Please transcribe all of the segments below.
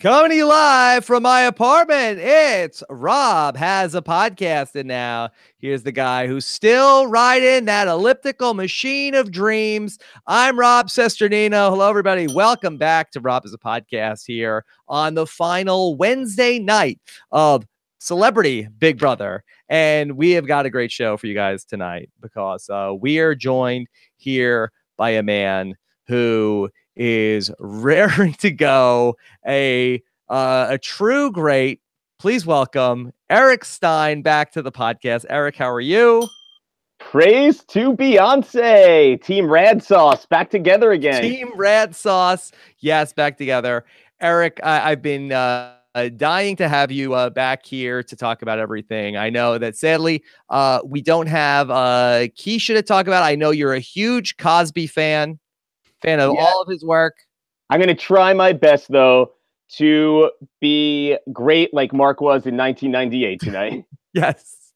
Coming to you live from my apartment, it's Rob Has a Podcast. And now here's the guy who's still riding that elliptical machine of dreams. I'm Rob Cesternino. Hello, everybody. Welcome back to Rob Has a Podcast here on the final Wednesday night of Celebrity Big Brother. And we have got a great show for you guys tonight because we are joined here by a man who is raring to go, a true great. Please welcome Eric Stein back to the podcast. Eric, how are you? Praise to Beyonce. Team Rad Sauce back together again. Team Rad Sauce. Yes, back together. Eric, I've been dying to have you back here to talk about everything. I know that sadly we don't have Keisha to talk about. I know you're a huge Cosby fan of all of his work. I'm going to try my best, though, to be great like Mark was in 1998 tonight. Yes.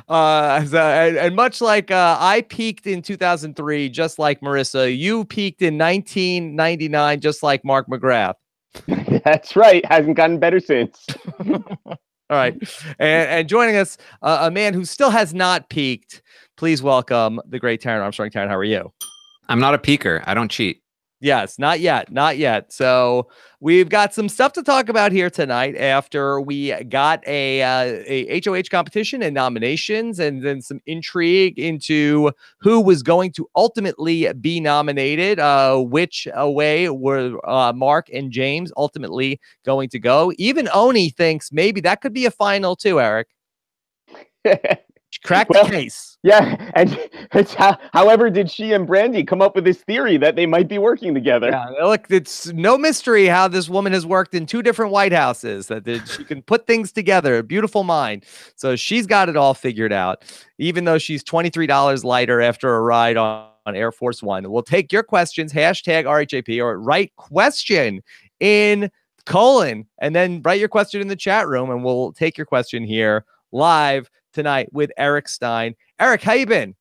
And much like I peaked in 2003, just like Marissa, you peaked in 1999, just like Mark McGrath. That's right. Hasn't gotten better since. All right. And joining us, a man who still has not peaked. Please welcome the great Taran Armstrong. Taran, how are you? I'm not a peaker. I don't cheat. Yes, not yet. So we've got some stuff to talk about here tonight after we got a HOH competition and nominations, and then some intrigue into who was going to ultimately be nominated, which way were Mark and James ultimately going to go. Even Oni thinks maybe that could be a final too, Eric. Crack the case. Yeah, and it's however did she and Brandi come up with this theory that they might be working together? Yeah, look, it's no mystery how this woman has worked in two different White Houses, that she can put things together. A beautiful mind. So she's got it all figured out, even though she's $23 lighter after a ride on Air Force One. We'll take your questions, hashtag RHAP, or write question in colon, and then write your question in the chat room, and we'll take your question here live tonight with Eric Stein. Eric, how you been?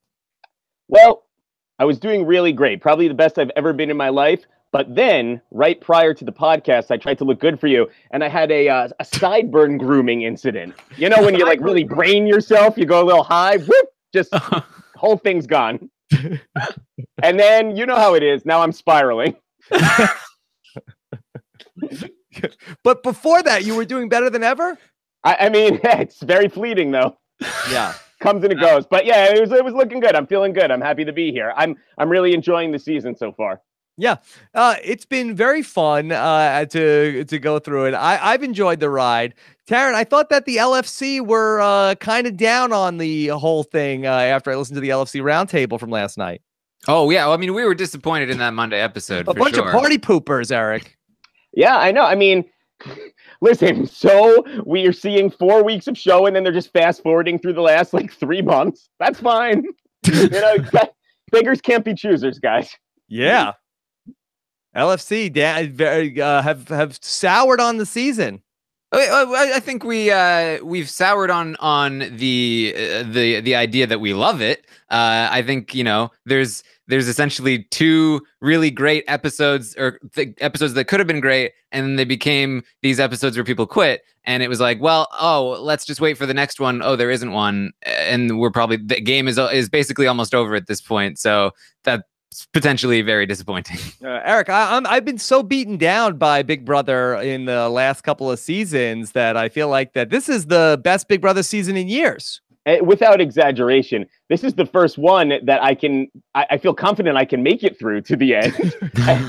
Well, I was doing really great. Probably the best I've ever been in my life. But then, right prior to the podcast, I tried to look good for you, and I had a sideburn grooming incident. You know, when you like really brain yourself, you go a little high, whoop, just whole thing's gone. And then, you know how it is. Now I'm spiraling. But before that, you were doing better than ever? I mean, it's very fleeting, though. Yeah. Comes and it goes. But yeah, it was looking good. I'm feeling good. I'm happy to be here. I'm really enjoying the season so far. Yeah. It's been very fun to go through it. I've enjoyed the ride. Taran, I thought that the LFC were kind of down on the whole thing after I listened to the LFC roundtable from last night. Oh, yeah. Well, I mean, we were disappointed in that Monday episode. A bunch of party poopers, Eric. Yeah, I know. I mean, listen, so we are seeing 4 weeks of show, and then they're just fast forwarding through the last 3 months. That's fine. You know, beggars can't be choosers, guys. Yeah. LFC have soured on the season. I think we've soured on the idea that we love it. I think, you know, there's essentially two really great episodes, or episodes that could have been great, and then they became these episodes where people quit, and it was like, well, let's just wait for the next one. Oh, there isn't one, and we're probably, the game is basically almost over at this point. So that's potentially very disappointing. Eric, I've been so beaten down by Big Brother in the last couple of seasons that I feel like that this is the best Big Brother season in years. Without exaggeration, this is the first one that I feel confident I can make it through to the end.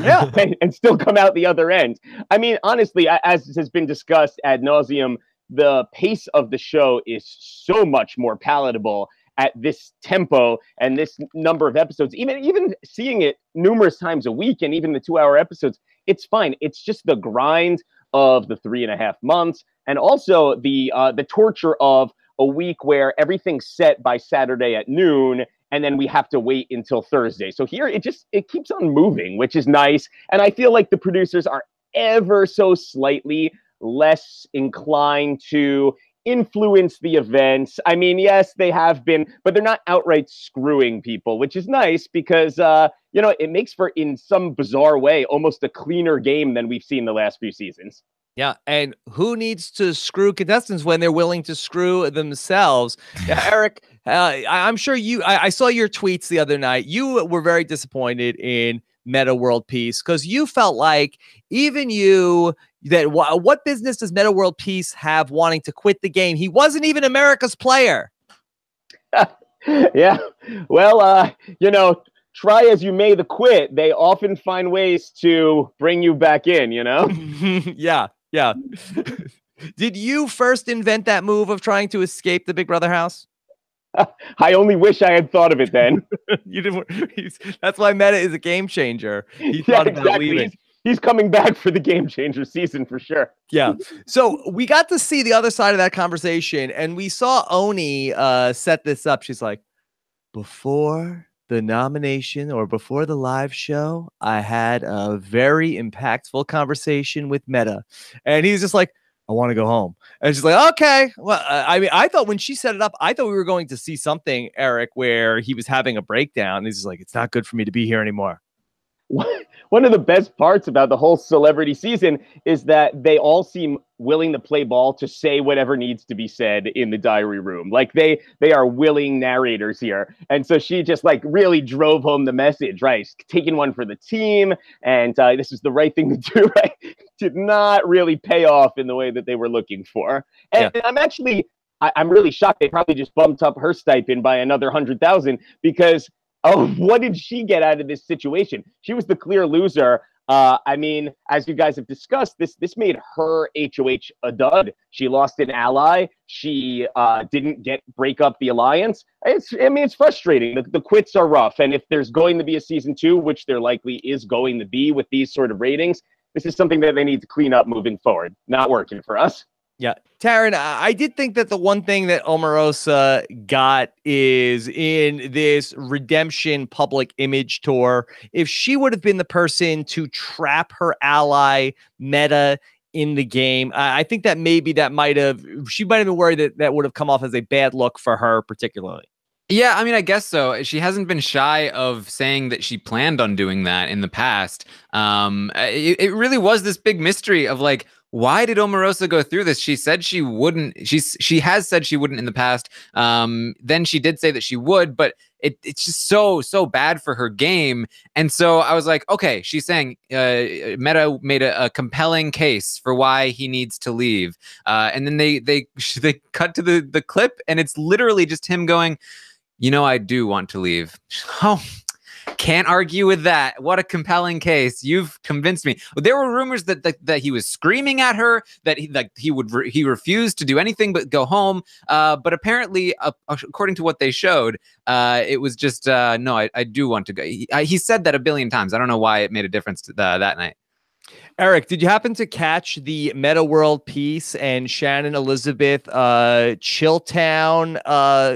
Yeah. and still come out the other end. I mean, honestly, as has been discussed ad nauseum, the pace of the show is so much more palatable at this tempo and this number of episodes. Even seeing it numerous times a week, and even the 2-hour episodes, it's fine. It's just the grind of the 3.5 months, and also the torture of a week where everything's set by Saturday at noon, and then we have to wait until Thursday. So here it keeps on moving, which is nice. And I feel like the producers are ever so slightly less inclined to influence the events. I mean, yes, they have been, but they're not outright screwing people, which is nice because, it makes for, in some bizarre way, almost a cleaner game than we've seen the last few seasons. Yeah, and who needs to screw contestants when they're willing to screw themselves? Yeah, Eric, I'm sure I saw your tweets the other night. You were very disappointed in Meta World Peace because you felt like even you that what business does Meta World Peace have wanting to quit the game? He wasn't even America's player. Yeah, well, try as you may to quit, they often find ways to bring you back in, Yeah. Yeah. Did you first invent that move of trying to escape the Big Brother house? I only wish I had thought of it then. You didn't. That's why Meta is a game changer. He thought about leaving. He's coming back for the Game Changer season for sure. Yeah. So we got to see the other side of that conversation, and we saw Oni set this up. She's like, before the nomination or before the live show, I had a very impactful conversation with Meta. And he's just like, I want to go home. And she's like, okay. Well, I mean, I thought when she set it up, I thought we were going to see something, Eric, where he was having a breakdown. He's just like, it's not good for me to be here anymore. One of the best parts about the whole celebrity season is that they all seem willing to play ball to say whatever needs to be said in the diary room. Like they are willing narrators here. And so she just like really drove home the message, right? Taking one for the team. And this is the right thing to do, right? Did not really pay off in the way that they were looking for. And yeah. I'm really shocked. They probably just bumped up her stipend by another 100,000 because what did she get out of this situation? She was the clear loser. I mean, as you guys have discussed, this made her HOH a dud. She lost an ally. She didn't break up the alliance. It's frustrating. The quits are rough. And if there's going to be a season 2, which there likely is going to be with these sort of ratings, this is something that they need to clean up moving forward. Not working for us. Yeah. Taran, I did think that the one thing that Omarosa got is in this redemption public image tour, if she would have been the person to trap her ally Meta in the game, I think that maybe she might have been worried that would have come off as a bad look for her particularly. Yeah, I mean, I guess so. She hasn't been shy of saying that she planned on doing that in the past. It really was this big mystery of like, why did Omarosa go through this? She said she wouldn't. She has said she wouldn't in the past. Then she did say that she would, but it's just so bad for her game. And so I was like, okay, she's saying Meta made a compelling case for why he needs to leave. And then they cut to the clip, and it's literally just him going, I do want to leave. Oh. Can't argue with that. What a compelling case. You've convinced me. There were rumors that he was screaming at her, that he refused to do anything but go home. But apparently, according to what they showed, it was just, no, I do want to go. He said that a billion times. I don't know why it made a difference to that night. Eric, did you happen to catch the Meta World Peace and Shannon Elizabeth Chilltown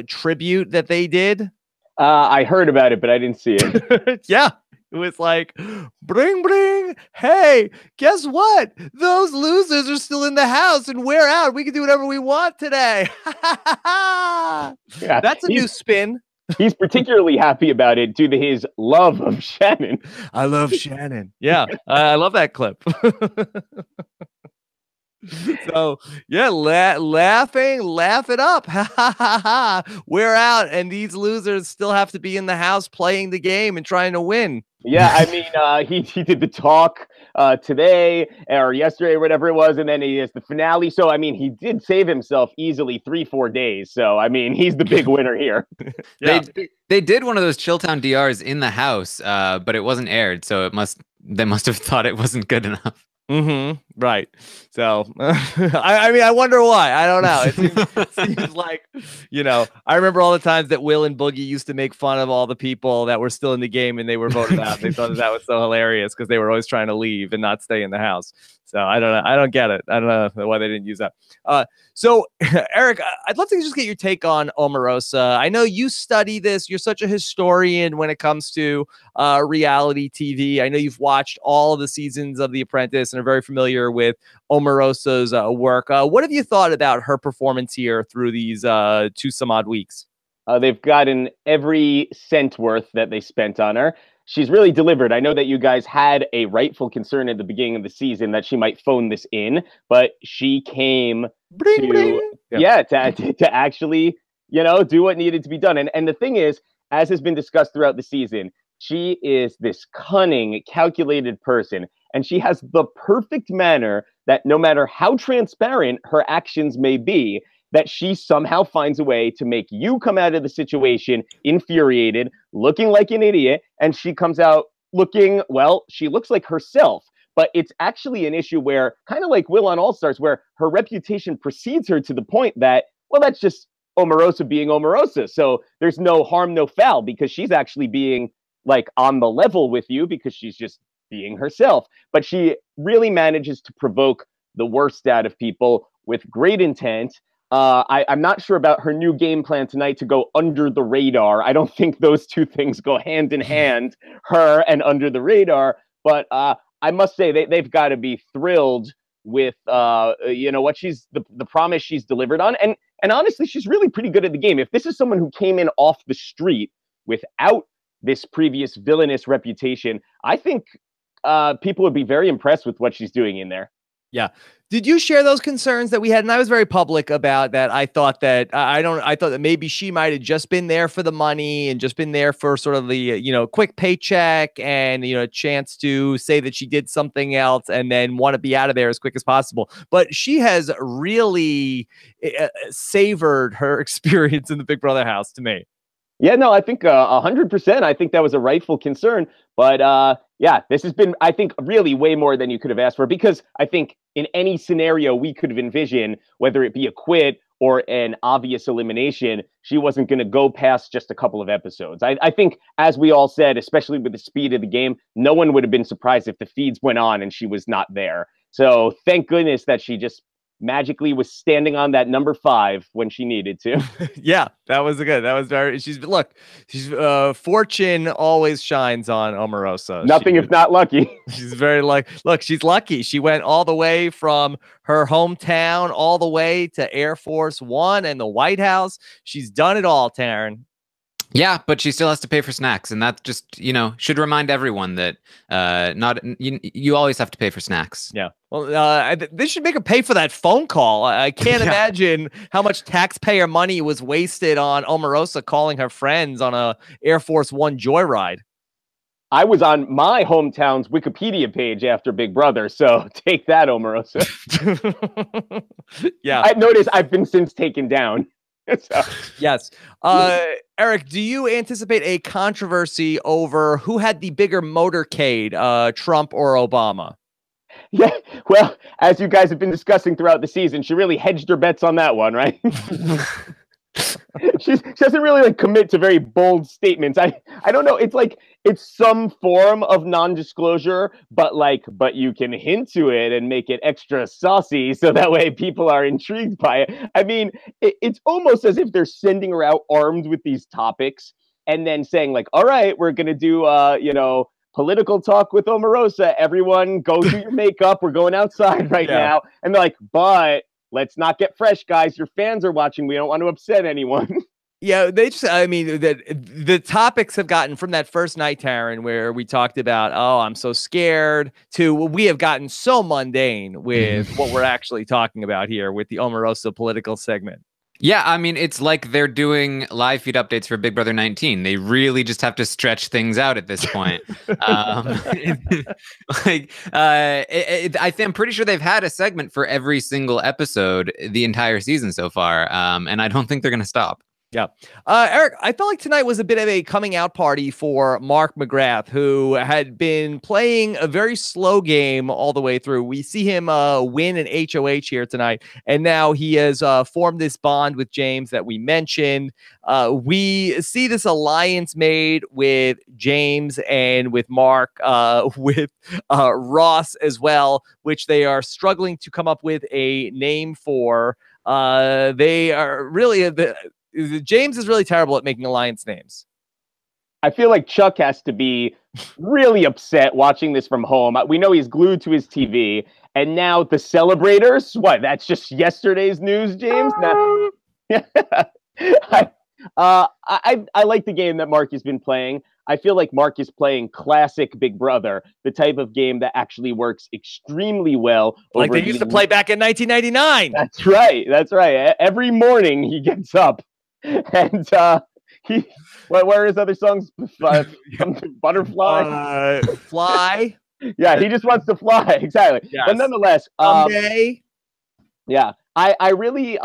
tribute that they did? I heard about it, but I didn't see it. Yeah. It was like, bring. Hey, guess what? Those losers are still in the house and we're out. We can do whatever we want today. Yeah, that's a new spin. He's particularly happy about it due to his love of Shannon. I love Shannon. Yeah, I love that clip. So yeah, laugh it up. We're out, and these losers still have to be in the house playing the game and trying to win. Yeah, I mean, he did the talk today or yesterday, whatever it was, and then he has the finale. So I mean, he did save himself easily 3-4 days. So I mean, he's the big winner here. Yeah. They did one of those Chilltown DRs in the house, but it wasn't aired, so they must have thought it wasn't good enough. Mm-hmm. Right. So, I mean, I wonder why. I don't know. It seems like, I remember all the times that Will and Boogie used to make fun of all the people that were still in the game and they were voted out. They thought that was so hilarious because they were always trying to leave and not stay in the house. So I don't know. I don't get it. I don't know why they didn't use that. So Eric, I'd love to just get your take on Omarosa. I know you study this. You're such a historian when it comes to reality TV. I know you've watched all of the seasons of The Apprentice and are very familiar with Omarosa's work. What have you thought about her performance here through these 2 some odd weeks? They've gotten every cent worth that they spent on her. She's really delivered. I know that you guys had a rightful concern at the beginning of the season that she might phone this in, but she came Bring, bring. to actually, do what needed to be done. And the thing is, as has been discussed throughout the season, she is this cunning, calculated person, and she has the perfect manner that no matter how transparent her actions may be, that she somehow finds a way to make you come out of the situation infuriated, looking like an idiot, and she comes out looking, well, she looks like herself. But it's actually an issue where, kind of like Will on All Stars, where her reputation precedes her to the point that, well, that's just Omarosa being Omarosa. So there's no harm, no foul, because she's actually being like on the level with you because she's just being herself. But she really manages to provoke the worst out of people with great intent. I'm not sure about her new game plan tonight to go under the radar. I don't think those two things go hand in hand, her and under the radar. But I must say they've got to be thrilled with what she's the promise she's delivered on. And honestly, she's really pretty good at the game. If this is someone who came in off the street without this previous villainous reputation, I think people would be very impressed with what she's doing in there. Yeah. Did you share those concerns that we had? And I was very public about that. I thought that I thought that maybe she might have just been there for the money and just been there for sort of the, quick paycheck and, a chance to say that she did something else and then want to be out of there as quick as possible. But she has really savored her experience in the Big Brother house to me. Yeah, no, I think 100%. I think that was a rightful concern. But this has been, I think, really way more than you could have asked for, because I think in any scenario we could have envisioned, whether it be a quit or an obvious elimination, she wasn't going to go past just a couple of episodes. I think, as we all said, especially with the speed of the game, no one would have been surprised if the feeds went on and she was not there. So thank goodness that she just magically was standing on that number 5 when she needed to. Yeah, that was very, she's fortune always shines on Omarosa. Nothing if not lucky. She's very look, she's lucky. She went all the way from her hometown all the way to Air Force One and the White House. She's done it all, Taran. Yeah, but she still has to pay for snacks, and that just, should remind everyone that you always have to pay for snacks. Yeah. Well, they should make her pay for that phone call. I can't imagine how much taxpayer money was wasted on Omarosa calling her friends on a Air Force One joyride. I was on my hometown's Wikipedia page after Big Brother, so take that, Omarosa. Yeah. I've noticed I've been since taken down. So. Yes. Eric, do you anticipate a controversy over who had the bigger motorcade, Trump or Obama? Yeah, well, as you guys have been discussing throughout the season, she really hedged her bets on that one, right? She doesn't really commit to very bold statements. I don't know. It's like it's some form of non-disclosure, but you can hint to it and make it extra saucy so that way people are intrigued by it. I mean, it's almost as if they're sending her out armed with these topics and then saying all right, we're gonna do political talk with Omarosa. Everyone go do your makeup. We're going outside right now. And they're like, but let's not get fresh, guys. Your fans are watching. We don't want to upset anyone. Yeah, the topics have gotten from that first night, Taran, where we talked about, I'm so scared, to we have gotten so mundane with what we're actually talking about here with the Omarosa political segment. Yeah, I mean, it's like they're doing live feed updates for Big Brother 19. They really just have to stretch things out at this point. I'm pretty sure they've had a segment for every single episode the entire season so far, and I don't think they're going to stop. Yeah. Eric, I felt like tonight was a bit of a coming out party for Mark McGrath, who had been playing a very slow game all the way through. We see him win an HOH here tonight, and now he has formed this bond with James that we mentioned. We see this alliance made with James and with Mark, with Ross as well, which they are struggling to come up with a name for. They are really... James is really terrible at making alliance names. I feel like Chuck has to be really upset watching this from home. We know he's glued to his TV, and now the celebrators. What? That's just yesterday's news, James. Now, I like the game that Mark has been playing. I feel like Mark is playing classic Big Brother, the type of game that actually works extremely well. Like they used to play back in 1999. That's right. That's right. Every morning he gets up and where his other songs? Butterfly? Fly. Yeah, he just wants to fly. Exactly. Yes. But nonetheless, yeah, I really,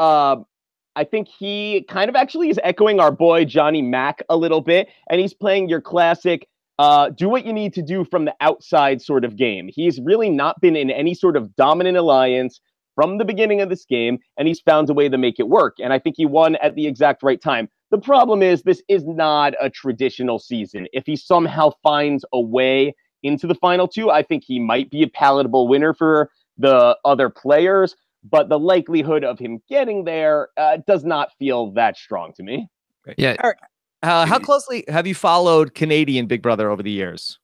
I think he kind of actually is echoing our boy Johnny Mac a little bit, and he's playing your classic do what you need to do from the outside sort of game. He's really not been in any sort of dominant alliance from the beginning of this game, and he's found a way to make it work. And I think he won at the exact right time. The problem is this is not a traditional season. If he somehow finds a way into the final two, I think he might be a palatable winner for the other players. But the likelihood of him getting there does not feel that strong to me. Yeah. Eric, how closely have you followed Canadian Big Brother over the years?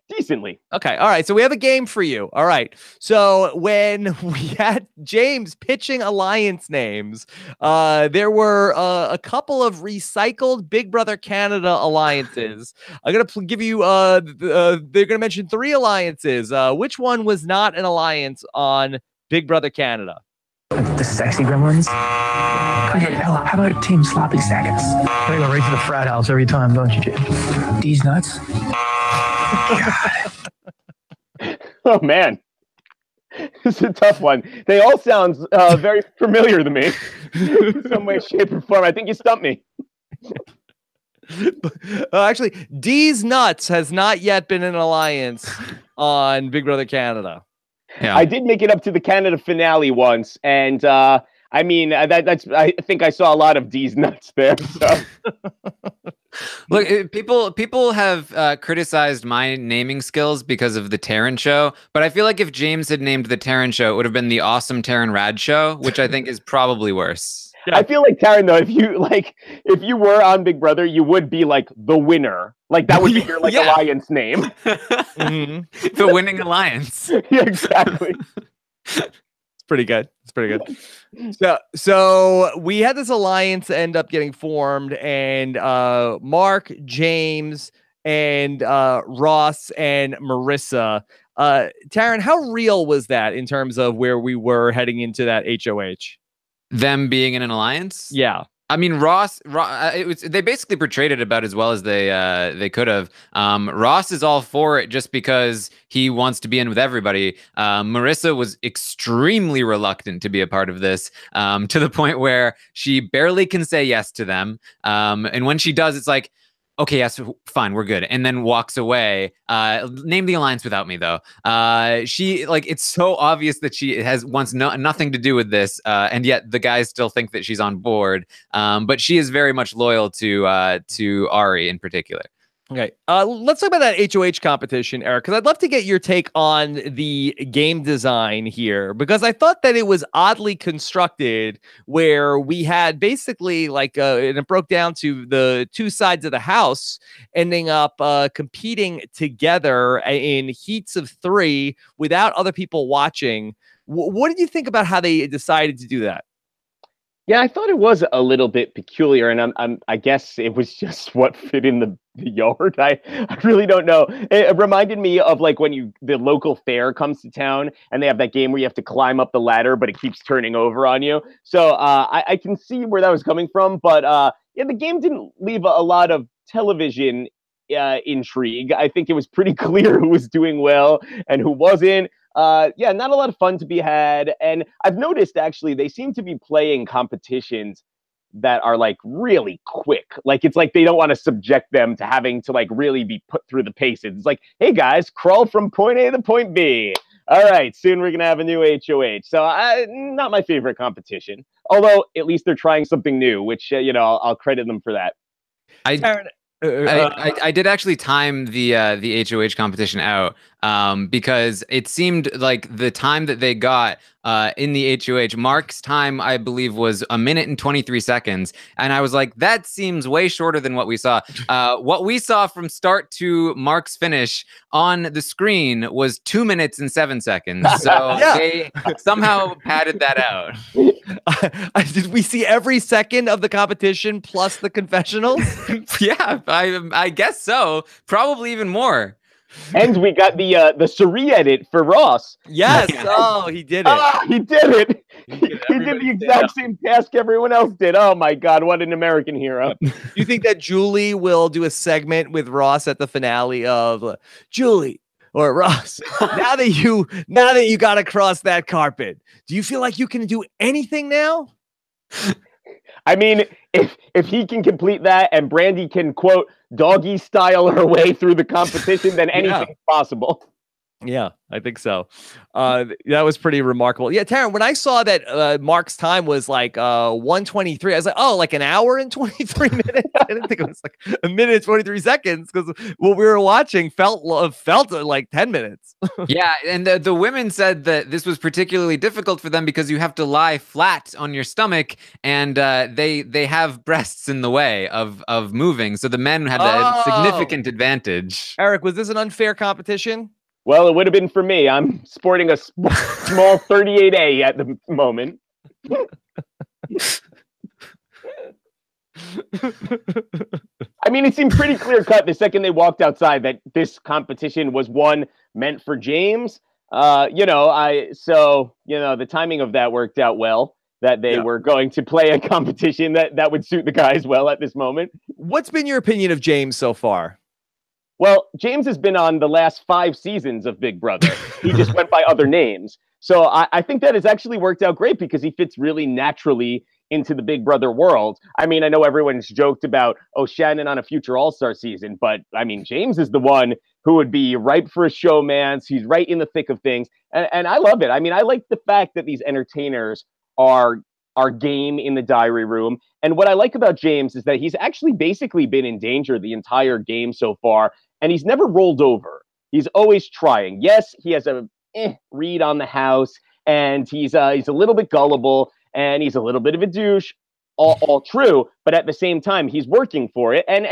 Decently. Okay. All right. So we have a game for you. All right. So when we had James pitching alliance names, there were a couple of recycled Big Brother Canada alliances. I'm going to give you, they're going to mention 3 alliances. Which one was not an alliance on Big Brother Canada? The sexy gremlins. How about Team Sloppy Seconds? They go right to the frat house every time, don't you, Jim? These nuts. Oh man, this is a tough one. They all sound very familiar to me in some way, shape, or form. I think you stumped me. Actually, D's Nuts has not yet been an alliance on Big Brother Canada. Yeah. I did make it up to the Canada finale once, and I mean that's. I think I saw a lot of D's Nuts there. So. Look, people have criticized my naming skills because of the Taran show, but I feel like if James had named the Taran show, it would have been the Awesome Taran Rad show, which I think is probably worse. Yeah. I feel like Taran, though, if you were on Big Brother, you would be like the winner. Like that would be your alliance name. Mm-hmm. The winning alliance. Yeah, exactly. It's pretty good. It's pretty good. So we had this alliance end up getting formed, and Mark, James, and Ross and Marissa. Taran, how real was that in terms of where we were heading into that HOH? Them being in an alliance? Yeah. I mean, Ross they basically portrayed it about as well as they could have. Ross is all for it just because he wants to be in with everybody. Marissa was extremely reluctant to be a part of this, to the point where she barely can say yes to them. And when she does, it's like, okay, yes, fine, we're good. And then walks away. Name the alliance without me, though. It's so obvious that she wants nothing to do with this, and yet the guys still think that she's on board. But she is very much loyal to Ari in particular. Okay, let's talk about that HOH competition, Eric, because I'd love to get your take on the game design here, because I thought that it was oddly constructed where we had basically and it broke down to the 2 sides of the house ending up competing together in heats of 3 without other people watching. What did you think about how they decided to do that? Yeah, I thought it was a little bit peculiar, and I guess it was just what fit in the yard. I really don't know. It reminded me of like when the local fair comes to town and they have that game where you have to climb up the ladder, but it keeps turning over on you. So I can see where that was coming from, but yeah, the game didn't leave a lot of television intrigue. I think it was pretty clear who was doing well and who wasn't. Yeah, not a lot of fun to be had. And I've noticed, actually, they seem to be playing competitions that are like really quick. Like, it's like they don't want to subject them to having to like really be put through the paces. It's like, hey guys, crawl from point A to point B. All right, soon we're going to have a new HOH. So not my favorite competition. Although at least they're trying something new, which, I'll credit them for that. Taran, I did actually time the HOH competition out because it seemed like the time that they got in the HOH, Mark's time, I believe, was 1 minute and 23 seconds. And I was like, that seems way shorter than what we saw. What we saw from start to Mark's finish on the screen was 2 minutes and 7 seconds. So they somehow padded that out. Did we see every second of the competition plus the confessionals? Yeah, I guess so. Probably even more. And we got the Suri edit for Ross. Yes. Oh, he did it. He did it. He did the exact same task everyone else did. Oh my God, what an American hero. You think that Julie will do a segment with Ross at the finale of Julie or Ross? now that you got across that carpet, do you feel like you can do anything now? I mean, if he can complete that and Brandi can, quote, doggy style her way through the competition, then anything's possible. Yeah, I think so. That was pretty remarkable. Yeah, Taran, when I saw that Mark's time was like 1:23, I was like, oh, like an hour and 23 minutes. I didn't think it was like 1 minute and 23 seconds because what we were watching felt like 10 minutes. Yeah, and the women said that this was particularly difficult for them because you have to lie flat on your stomach, and they have breasts in the way of moving. So the men had a significant advantage. Eric, was this an unfair competition? Well, it would have been for me. I'm sporting a small 38A at the moment. I mean, it seemed pretty clear cut the second they walked outside that this competition was one meant for James. The timing of that worked out well, that they were going to play a competition that would suit the guys well at this moment. What's been your opinion of James so far? Well, James has been on the last 5 seasons of Big Brother. He just went by other names. So I think that has actually worked out great because he fits really naturally into the Big Brother world. I mean, I know everyone's joked about, Shannon on a future All-Star season, but I mean, James is the one who would be ripe for a showmance. He's right in the thick of things. And I love it. I mean, I like the fact that these entertainers are game in the diary room. And what I like about James is that he's actually basically been in danger the entire game so far. And he's never rolled over. He's always trying. Yes, he has a read on the house, and he's a little bit gullible, and he's a little bit of a douche. All true, but at the same time, he's working for it. And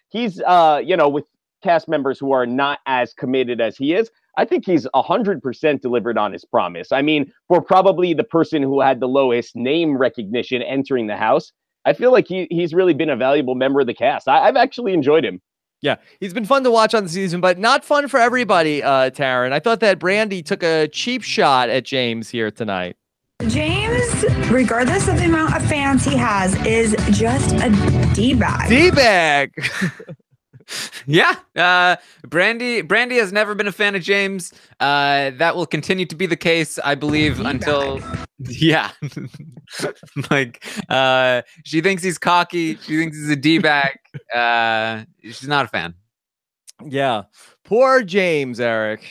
he's with cast members who are not as committed as he is. I think he's 100% delivered on his promise. I mean, for probably the person who had the lowest name recognition entering the house, I feel like he's really been a valuable member of the cast. I've actually enjoyed him. Yeah, he's been fun to watch on the season, but not fun for everybody, Taran. I thought that Brandi took a cheap shot at James here tonight. James, regardless of the amount of fans he has, is just a D-bag. D-bag! Yeah, Brandi has never been a fan of James. That will continue to be the case, I believe, until she thinks he's cocky. She thinks he's a D-bag. She's not a fan. Yeah, poor James, Eric.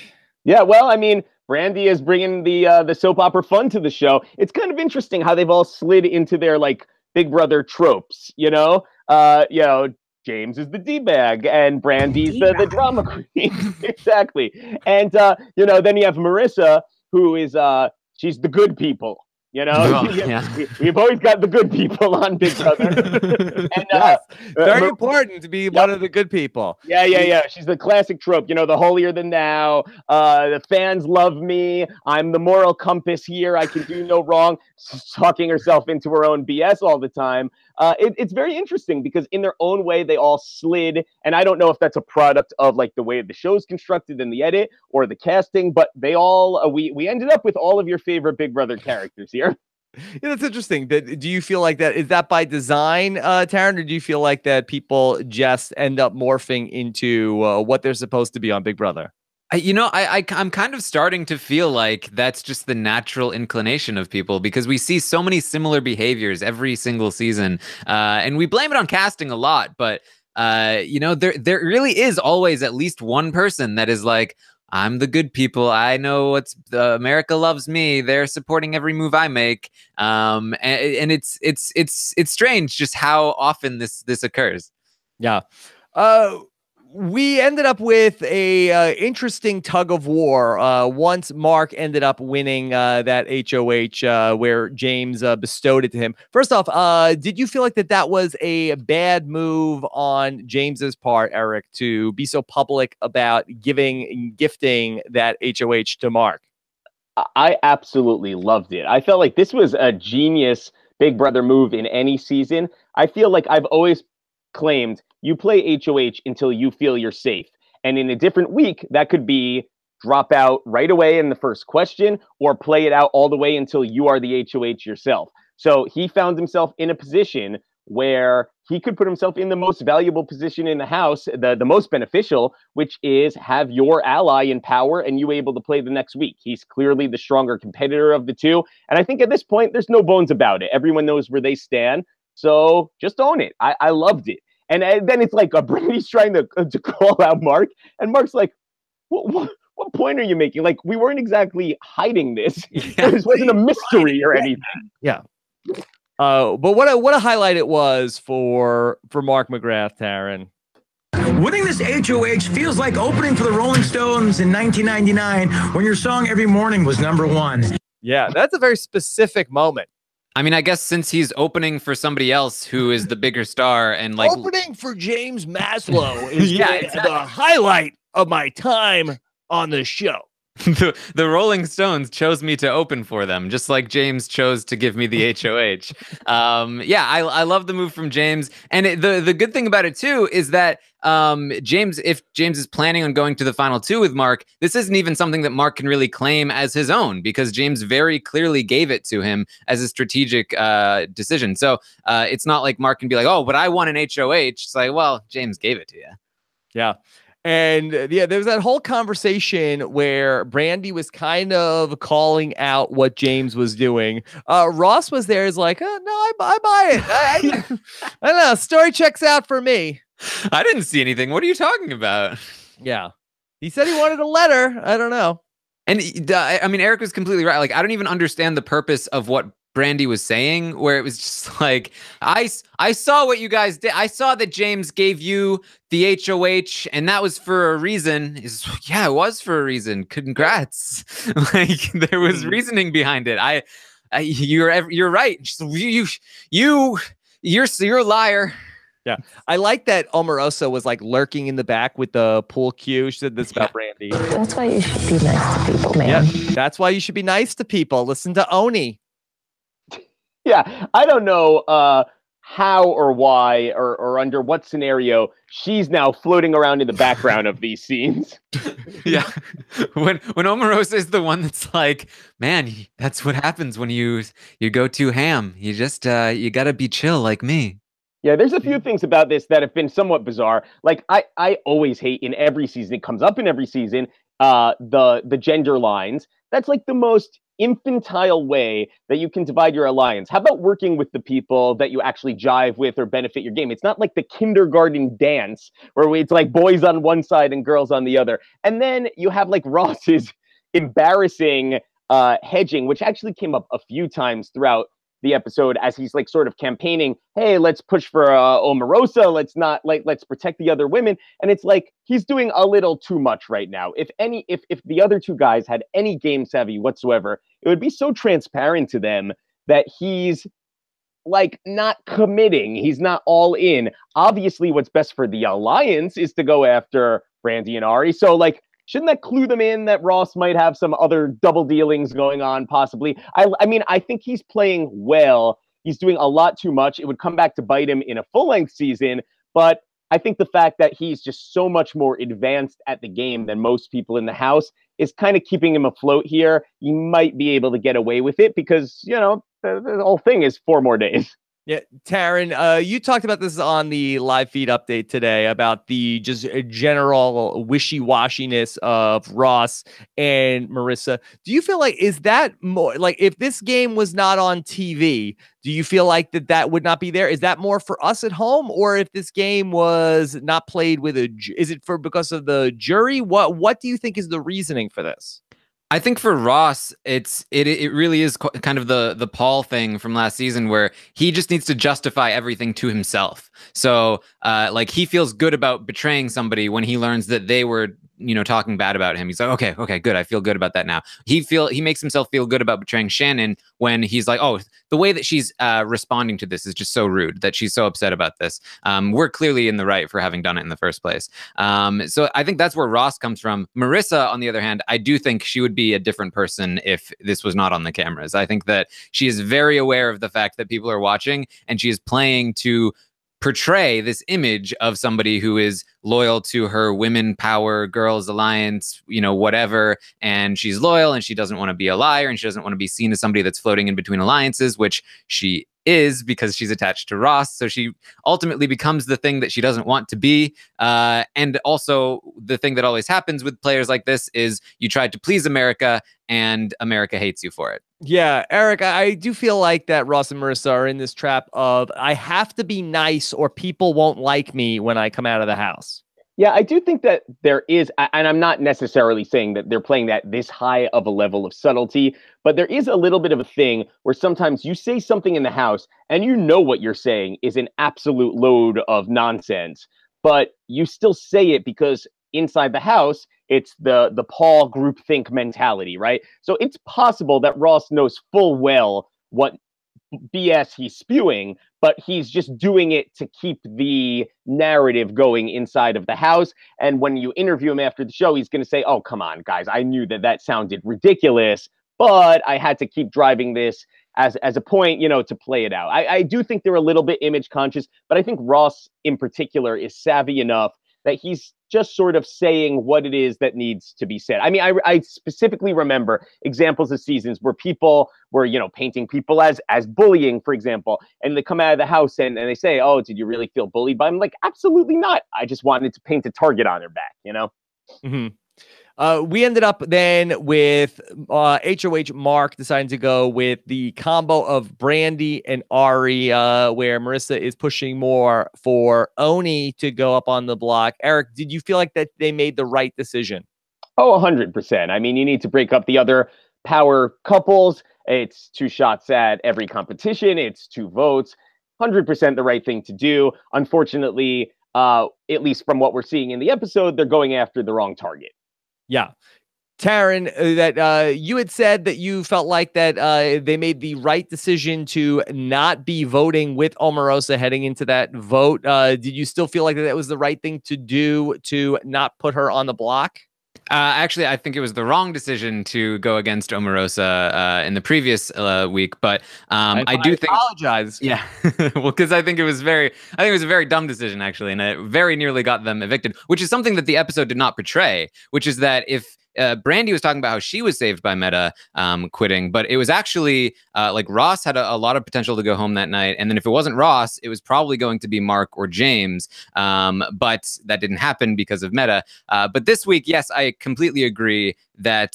Yeah, well, I mean, Brandi is bringing the soap opera fun to the show. It's kind of interesting how they've all slid into their like Big Brother tropes. James is the D-bag and Brandi's the drama queen. Exactly. And, then you have Marissa, who is, she's the good people. We've always got the good people on Big Brother. And, very important to be one of the good people. Yeah. She's the classic trope, the holier than thou. The fans love me. I'm the moral compass here. I can do no wrong. Talking herself into her own BS all the time. It's very interesting because in their own way, they all slid. And I don't know if that's a product of like the way the show's constructed in the edit or the casting, but they all, we ended up with all of your favorite Big Brother characters here. Yeah, that's interesting. Do you feel like that? Is that by design, Taran, or do you feel like that people just end up morphing into what they're supposed to be on Big Brother? I'm kind of starting to feel like that's just the natural inclination of people because we see so many similar behaviors every single season, and we blame it on casting a lot. But there really is always at least one person that is like, I'm the good people. I know what's America loves me. They're supporting every move I make. And it's strange just how often this occurs. Yeah. We ended up with a interesting tug of war. Once Mark ended up winning that HOH where James bestowed it to him. First off, did you feel like that was a bad move on James's part, Eric, to be so public about gifting that HOH to Mark? I absolutely loved it. I felt like this was a genius Big Brother move in any season. I feel like I've always claimed you play HOH until you feel you're safe. And in a different week, that could be drop out right away in the first question or play it out all the way until you are the HOH yourself. So he found himself in a position where he could put himself in the most valuable position in the house, the most beneficial, which is have your ally in power and you able to play the next week. He's clearly the stronger competitor of the two. And I think at this point, there's no bones about it. Everyone knows where they stand. So just own it. I loved it. And then it's like Brandi's trying to call out Mark. And Mark's like, what point are you making? Like, we weren't exactly hiding this. Yeah. This wasn't a mystery or anything. Yeah. But what a highlight it was for Mark McGrath, Taran. Winning this HOH feels like opening for the Rolling Stones in 1999 when your song Every Morning was #1. Yeah, that's a very specific moment. I mean, I guess since he's opening for somebody else who is the bigger star and like opening for James Maslow is Yeah, the highlight of my time on the show. The Rolling Stones chose me to open for them, just like James chose to give me the HOH. Yeah, I love the move from James. And the good thing about it, too, is that if James is planning on going to the final two with Mark, this isn't even something that Mark can really claim as his own because James very clearly gave it to him as a strategic decision. So it's not like Mark can be like, oh, but I want an HOH. It's like, well, James gave it to you. Yeah. And yeah, there was that whole conversation where Brandi was kind of calling out what James was doing. Ross was there, is like, oh, no, I buy it. I don't know. Story checks out for me. I didn't see anything. What are you talking about? Yeah. He said he wanted a letter. I don't know. And I mean, Eric was completely right. Like, I don't even understand the purpose of what Brandi was saying, where it was just like, I saw what you guys did. I saw that James gave you the HOH, and that was for a reason. Yeah, it was for a reason. Congrats. Like, there was reasoning behind it. You're right. You're a liar. Yeah, I like that Omarosa was like lurking in the back with the pool cue. She said this about Brandi. That's why you should be nice to people, man. Yeah, that's why you should be nice to people. Listen to Oni. Yeah, I don't know how or why or under what scenario she's now floating around in the background of these scenes. Yeah, when Omarosa is the one that's like, man, that's what happens when you go too ham. You just you gotta be chill like me. Yeah, there's a few things about this that have been somewhat bizarre. Like I always hate in every season, it comes up in every season, the gender lines. That's like the most infantile way that you can divide your alliance. How about working with the people that you actually jive with or benefit your game? It's not like the kindergarten dance where it's like boys on one side and girls on the other. And then you have like Ross's embarrassing hedging, which actually came up a few times throughout the episode as he's like sort of campaigning, hey, let's push for Omarosa, let's protect the other women. And it's like he's doing a little too much right now. If the other two guys had any game savvy whatsoever, it would be so transparent to them that he's like not committing. He's not all in. Obviously, what's best for the alliance is to go after Brandi and Ari. So like, shouldn't that clue them in that Ross might have some other double dealings going on, possibly? I mean, I think he's playing well. He's doing a lot too much. It would come back to bite him in a full-length season, but I think the fact that he's just so much more advanced at the game than most people in the house is kind of keeping him afloat here. You might be able to get away with it because, you know, the whole thing is 4 more days. Yeah, Taran, you talked about this on the live feed update today about the just general wishy-washiness of Ross and Marissa. Do you feel like, is that more like if this game was not on TV, do you feel like that would not be there? Is that more for us at home, or if this game was not played with is it because of the jury? What do you think is the reasoning for this? I think for Ross, it really is kind of the Paul thing from last season, where he just needs to justify everything to himself. So like he feels good about betraying somebody when he learns that they were, talking bad about him. He's like, okay, good. I feel good about that now. He makes himself feel good about betraying Shannon when he's like, oh, the way that she's responding to this is just so rude, that she's so upset about this. We're clearly in the right for having done it in the first place. So I think that's where Ross comes from. Marissa, on the other hand, I do think she would be a different person if this was not on the cameras. I think that she is very aware of the fact that people are watching, and she is playing to portray this image of somebody who is loyal to her women power girls alliance, whatever, and she's loyal, and she doesn't want to be a liar, and she doesn't want to be seen as somebody that's floating in between alliances, which she is because she's attached to Ross. So she ultimately becomes the thing that she doesn't want to be. And also the thing that always happens with players like this is you try to please America and America hates you for it. Yeah, Eric, I do feel like that Ross and Marissa are in this trap of I have to be nice or people won't like me when I come out of the house. Yeah, I do think that there is, and I'm not necessarily saying that they're playing that this high of a level of subtlety, but there is a little bit of a thing where sometimes you say something in the house and what you're saying is an absolute load of nonsense, but you still say it because inside the house, it's the Paul groupthink mentality, right? So it's possible that Ross knows full well what BS he's spewing, but he's just doing it to keep the narrative going inside of the house. And when you interview him after the show, he's going to say, oh, come on, guys, I knew that sounded ridiculous, but I had to keep driving this as a point, to play it out. I do think they're a little bit image conscious, but I think Ross in particular is savvy enough that he's just sort of saying what it is that needs to be said. I mean, I specifically remember examples of seasons where people were, painting people as bullying, for example, and they come out of the house and they say, oh, did you really feel bullied by him? Like, absolutely not. I just wanted to paint a target on their back, Mm-hmm. We ended up then with HOH Mark deciding to go with the combo of Brandi and Ari, where Marissa is pushing more for Oni to go up on the block. Eric, did you feel like that they made the right decision? Oh, 100%. I mean, you need to break up the other power couples. It's 2 shots at every competition. It's 2 votes. 100% the right thing to do. Unfortunately, at least from what we're seeing in the episode, they're going after the wrong target. Yeah. Taran, that you had said that you felt like that they made the right decision to not be voting with Omarosa heading into that vote. Did you still feel like that was the right thing to do to not put her on the block? Actually, I think it was the wrong decision to go against Omarosa in the previous week, but I do apologize. Yeah, well, because I think it was a very dumb decision, actually, and it very nearly got them evicted, which is something that the episode did not portray, which is that if Brandi was talking about how she was saved by Meta quitting, but it was actually like Ross had a lot of potential to go home that night. And then if it wasn't Ross, it was probably going to be Mark or James. But that didn't happen because of Meta. But this week, yes, I completely agree that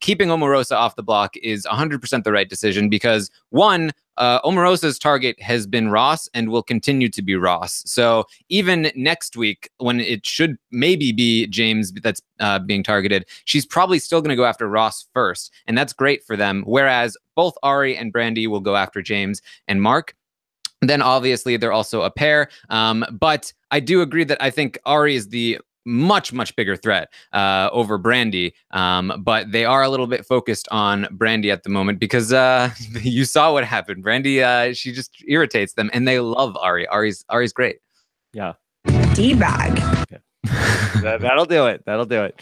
keeping Omarosa off the block is 100% the right decision because, one, Omarosa's target has been Ross and will continue to be Ross. So even next week, when it should maybe be James that's being targeted, she's probably still going to go after Ross first. And that's great for them. Whereas both Ari and Brandi will go after James and Mark. Then obviously they're also a pair. But I do agree that I think Ari is the much bigger threat over Brandi, but they are a little bit focused on Brandi at the moment because you saw what happened. Brandi, she just irritates them, and they love Ari. Ari's great. Yeah, D-bag. Yeah. That'll do it. That'll do it.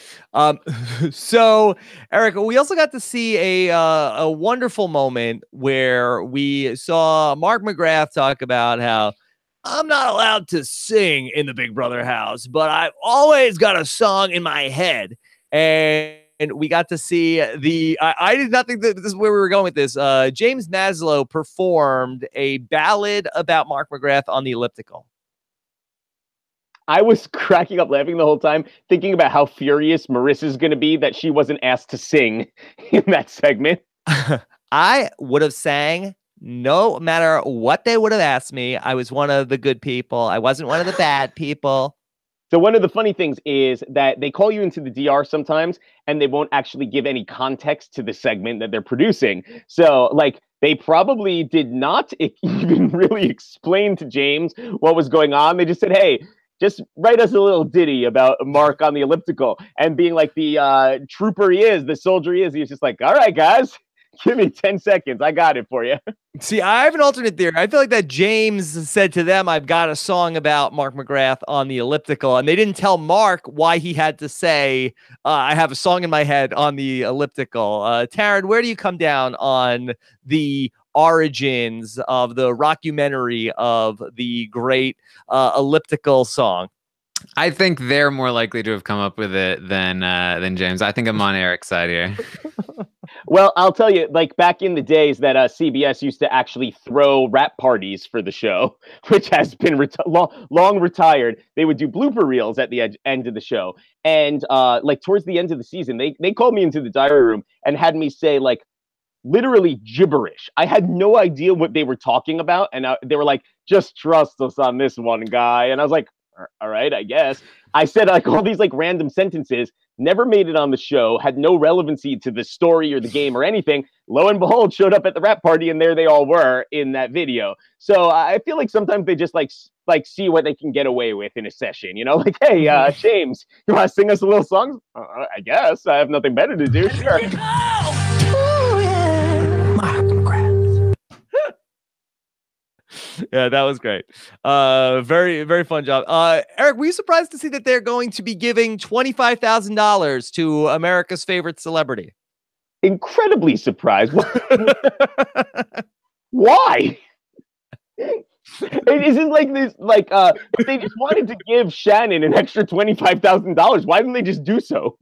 So, Eric, we also got to see a wonderful moment where we saw Mark McGrath talk about how I'm not allowed to sing in the Big Brother house, but I've always got a song in my head. And we got to see I did not think that this is where we were going with this. James Maslow performed a ballad about Mark McGrath on the elliptical. I was cracking up laughing the whole time, thinking about how furious Marissa's going to be that she wasn't asked to sing in that segment. I would have sang no matter what they would have asked me. I was one of the good people. I wasn't one of the bad people. So one of the funny things is that they call you into the DR sometimes, and they won't actually give any context to the segment that they're producing. So, like, they probably did not even really explain to James what was going on. They just said, hey, just write us a little ditty about Mark on the elliptical. And being like the trooper he is, the soldier he is, he's just like, all right, guys, give me 10 seconds. I got it for you. See, I have an alternate theory. I feel like that James said to them, I've got a song about Mark McGrath on the elliptical. And they didn't tell Mark why he had to say, I have a song in my head on the elliptical. Taran, where do you come down on the origins of the rockumentary of the great elliptical song? I think they're more likely to have come up with it than James. I think I'm on Eric's side here. Well, I'll tell you, like back in the days that CBS used to actually throw rap parties for the show, which has been long retired. They would do blooper reels at the end of the show. And like towards the end of the season, they called me into the diary room and had me say like literally gibberish. I had no idea what they were talking about. And they were like, just trust us on this one, guy. And I was like, all right, I guess. I said like all these like random sentences, never made it on the show, had no relevancy to the story or the game or anything. Lo and behold, showed up at the rap party, and there they all were in that video. So I feel like sometimes they just like see what they can get away with in a session. You know, like, hey, James, you want to sing us a little song? I guess I have nothing better to do. Sure. Yeah, that was great. Very, very fun job. Eric, were you surprised to see that they're going to be giving $25,000 to America's favorite celebrity? Incredibly surprised. Why? Isn't like this, like, if they just wanted to give Shannon an extra $25,000, why didn't they just do so?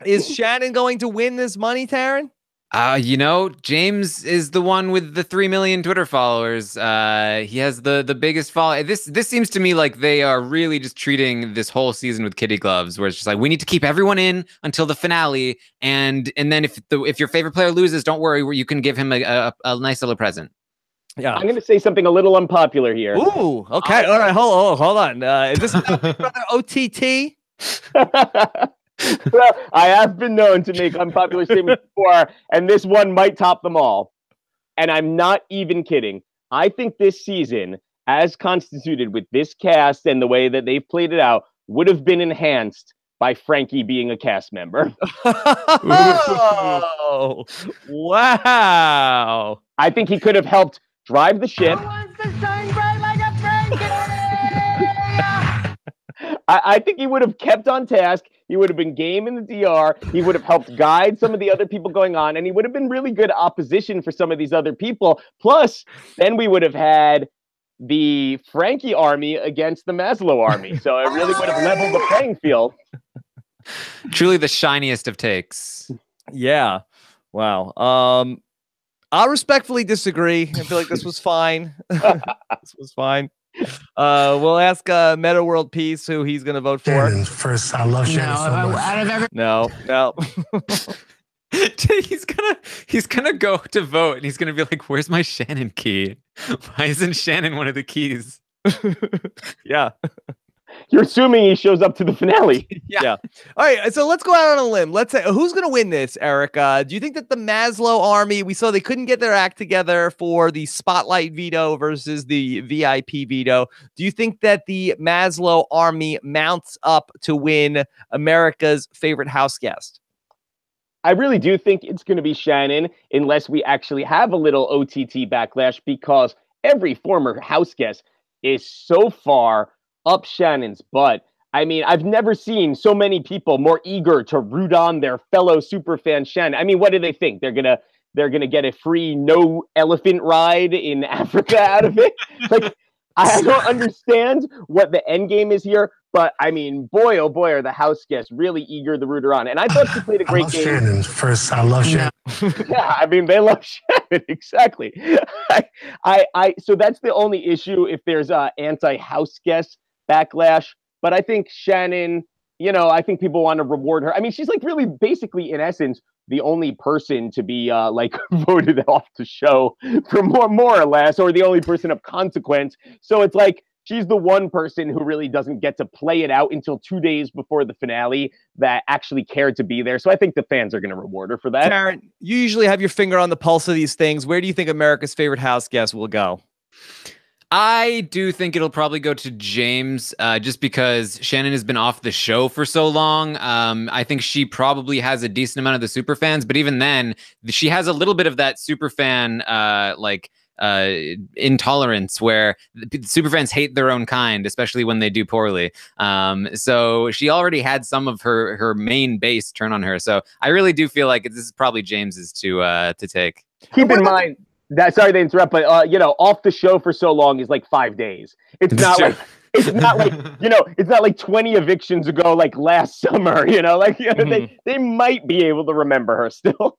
Is Shannon going to win this money, Taran? You know, James is the one with the 3 million Twitter followers. He has the biggest follow. This seems to me like they are really just treating this whole season with kitty gloves, where it's just like, we need to keep everyone in until the finale, and then if your favorite player loses, don't worry, you can give him a nice little present. Yeah, I'm going to say something a little unpopular here. Ooh, okay, all right, hold on. Is this brother OTT? Well, I have been known to make unpopular statements before, and this one might top them all. And I'm not even kidding. I think this season, as constituted with this cast and the way that they've played it out, would have been enhanced by Frankie being a cast member. Oh, wow. I think he could have helped drive the ship. I think he would have kept on task. He would have been game in the DR. He would have helped guide some of the other people going on. And he would have been really good opposition for some of these other people. Plus, then we would have had the Frankie army against the Maslow army. So it really would have leveled the playing field. Truly the shiniest of takes. Yeah. Wow. I'll respectfully disagree. I feel like this was fine. This was fine. We'll ask Meta World Peace who he's going to vote for. First, I love Shannon so much. No. he's gonna go to vote and he's gonna be like, where's my Shannon key? Why isn't Shannon one of the keys? Yeah. You're assuming he shows up to the finale. Yeah. All right. So let's go out on a limb. Let's say, who's going to win this, Eric? Do you think that the Maslow army, we saw they couldn't get their act together for the spotlight veto versus the VIP veto. Do you think that the Maslow army mounts up to win America's favorite house guest? I really do think it's going to be Shannon, unless we actually have a little OTT backlash, because every former house guest is so far up Shannon's butt. I mean, I've never seen so many people more eager to root on their fellow superfan Shannon. I mean, what do they think? They're gonna get a free no elephant ride in Africa out of it? Like, I don't understand what the end game is here, but I mean, boy, oh boy, are the house guests really eager to root her on. And I thought she played a great game. Shannon first. I love Shannon. Yeah, I mean, they love Shannon. Exactly. So that's the only issue if there's anti-house guest backlash. But I think Shannon, you know, I think people want to reward her. I mean, she's like really basically, in essence, the only person to be like voted off the show for more or less, or the only person of consequence. So it's like, she's the one person who really doesn't get to play it out until 2 days before the finale that actually cared to be there. So I think the fans are going to reward her for that. Taran, you usually have your finger on the pulse of these things. Where do you think America's favorite house guest will go? I do think it'll probably go to James, just because Shannon has been off the show for so long. I think she probably has a decent amount of the super fans, but even then, she has a little bit of that super fan intolerance where the super fans hate their own kind, especially when they do poorly. So she already had some of her main base turn on her. So I really do feel like this is probably James's to take. Keep in mind. Sorry to interrupt, but off the show for so long is like 5 days. It's not like it's not like 20 evictions ago, like last summer. They might be able to remember her still.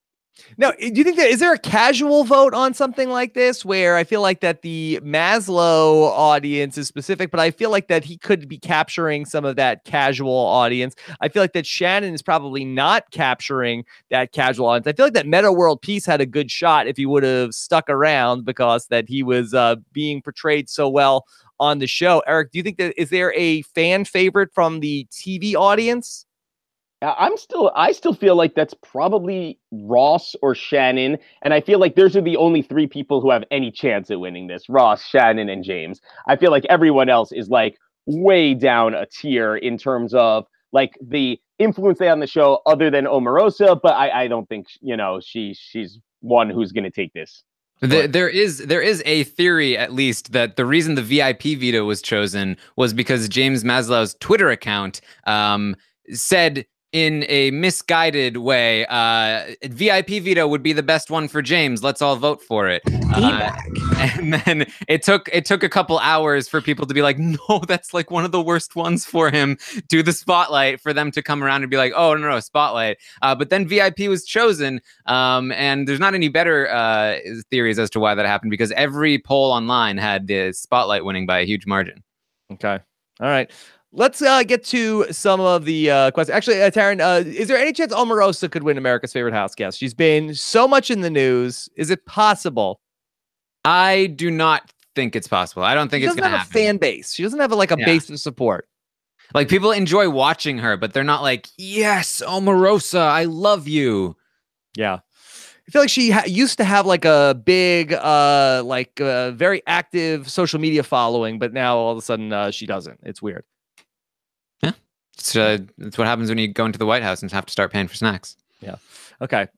Now, do you think is there a casual vote on something like this where I feel like that the Maslow audience is specific, but I feel like that he could be capturing some of that casual audience. I feel like that Shannon is probably not capturing that casual audience. I feel like that Meta World Peace had a good shot if he would have stuck around because that he was being portrayed so well on the show. Eric, do you think is there a fan favorite from the TV audience? I still feel like that's probably Ross or Shannon. And I feel like those are the only 3 people who have any chance at winning this: Ross, Shannon, and James. I feel like everyone else is like way down a tier in terms of like the influence they have on the show other than Omarosa. But I don't think, she's one who's going to take this. There is a theory, at least, that the reason the VIP veto was chosen was because James Maslow's Twitter account said in a misguided way, VIP veto would be the best one for James. Let's all vote for it. And then it took a couple hours for people to be like, no, that's like one of the worst ones for him. Do the spotlight, for them to come around and be like, oh, no, spotlight. But then VIP was chosen. And there's not any better theories as to why that happened, because every poll online had the spotlight winning by a huge margin. Okay. All right. Let's get to some of the questions. Actually, Taran, is there any chance Omarosa could win America's favorite house guest? She's been so much in the news. Is it possible? I do not think it's possible. I don't think it's going to happen. She doesn't have a fan base. She doesn't have a base of support. Like, people enjoy watching her, but they're not like, yes, Omarosa, I love you. Yeah. I feel like she used to have like a big, very active social media following, but now all of a sudden she doesn't. It's weird. It's what happens when you go into the White House and have to start paying for snacks. Yeah. Okay.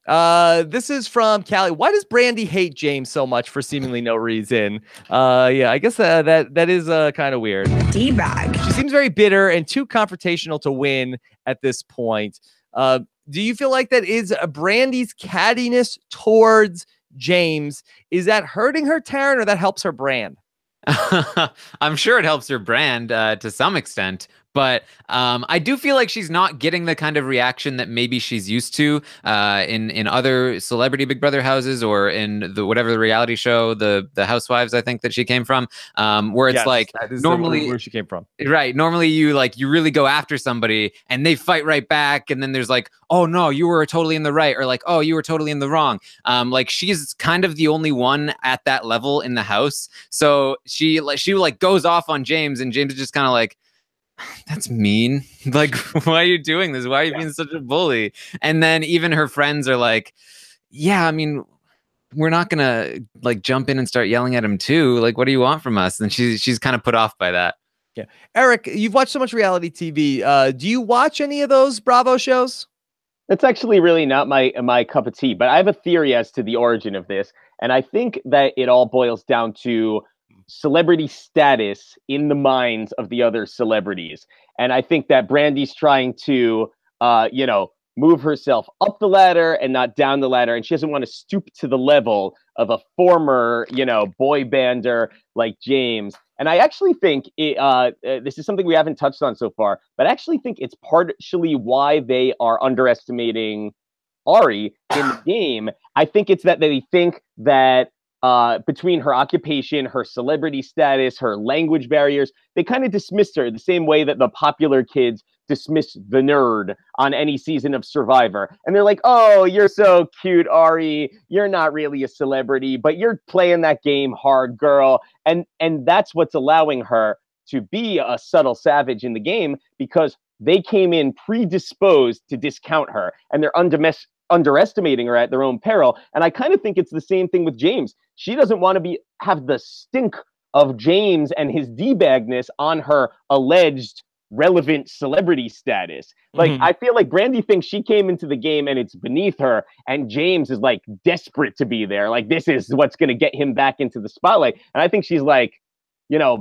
This is from Callie. Why does Brandi hate James so much for seemingly no reason? Yeah, I guess that is kind of weird. D-bag. She seems very bitter and too confrontational to win at this point. Do you feel like that is Brandi's cattiness towards James? Is that hurting her, Taran, or that helps her brand? I'm sure it helps her brand to some extent. But I do feel like she's not getting the kind of reaction that maybe she's used to in other celebrity Big Brother houses, or in whatever the reality show, the Housewives, I think, that she came from, where it's like normally where she came from. Right. Normally you really go after somebody and they fight right back. And then there's like, oh, no, you were totally in the right, or like, oh, you were totally in the wrong. Like, she's kind of the only one at that level in the house. So she goes off on James, and James is just kind of like, that's mean. Like, why are you doing this? Why are you being such a bully? And then even her friends are like, yeah, I mean, we're not gonna like jump in and start yelling at him too. Like, what do you want from us? And she's kind of put off by that. Yeah. Eric, you've watched so much reality TV. Do you watch any of those Bravo shows? That's actually really not my cup of tea, but I have a theory as to the origin of this. And I think that it all boils down to celebrity status in the minds of the other celebrities. And I think that Brandi's trying to, move herself up the ladder and not down the ladder. And she doesn't want to stoop to the level of a former, boy bander like James. And I actually think this is something we haven't touched on so far, but I actually think it's partially why they are underestimating Ari in the game. I think it's that they think that between her occupation, her celebrity status, her language barriers, they kind of dismissed her the same way that the popular kids dismiss the nerd on any season of Survivor. And they're like, oh, you're so cute, Ari. You're not really a celebrity, but you're playing that game hard, girl. And that's what's allowing her to be a subtle savage in the game because they came in predisposed to discount her, and they're underestimating her at their own peril. And I kind of think it's the same thing with James. She doesn't want to have the stink of James and his D-bagness on her alleged relevant celebrity status. Like, I feel like Brandi thinks she came into the game and it's beneath her, and James is like desperate to be there. Like, this is what's going to get him back into the spotlight. And I think she's like,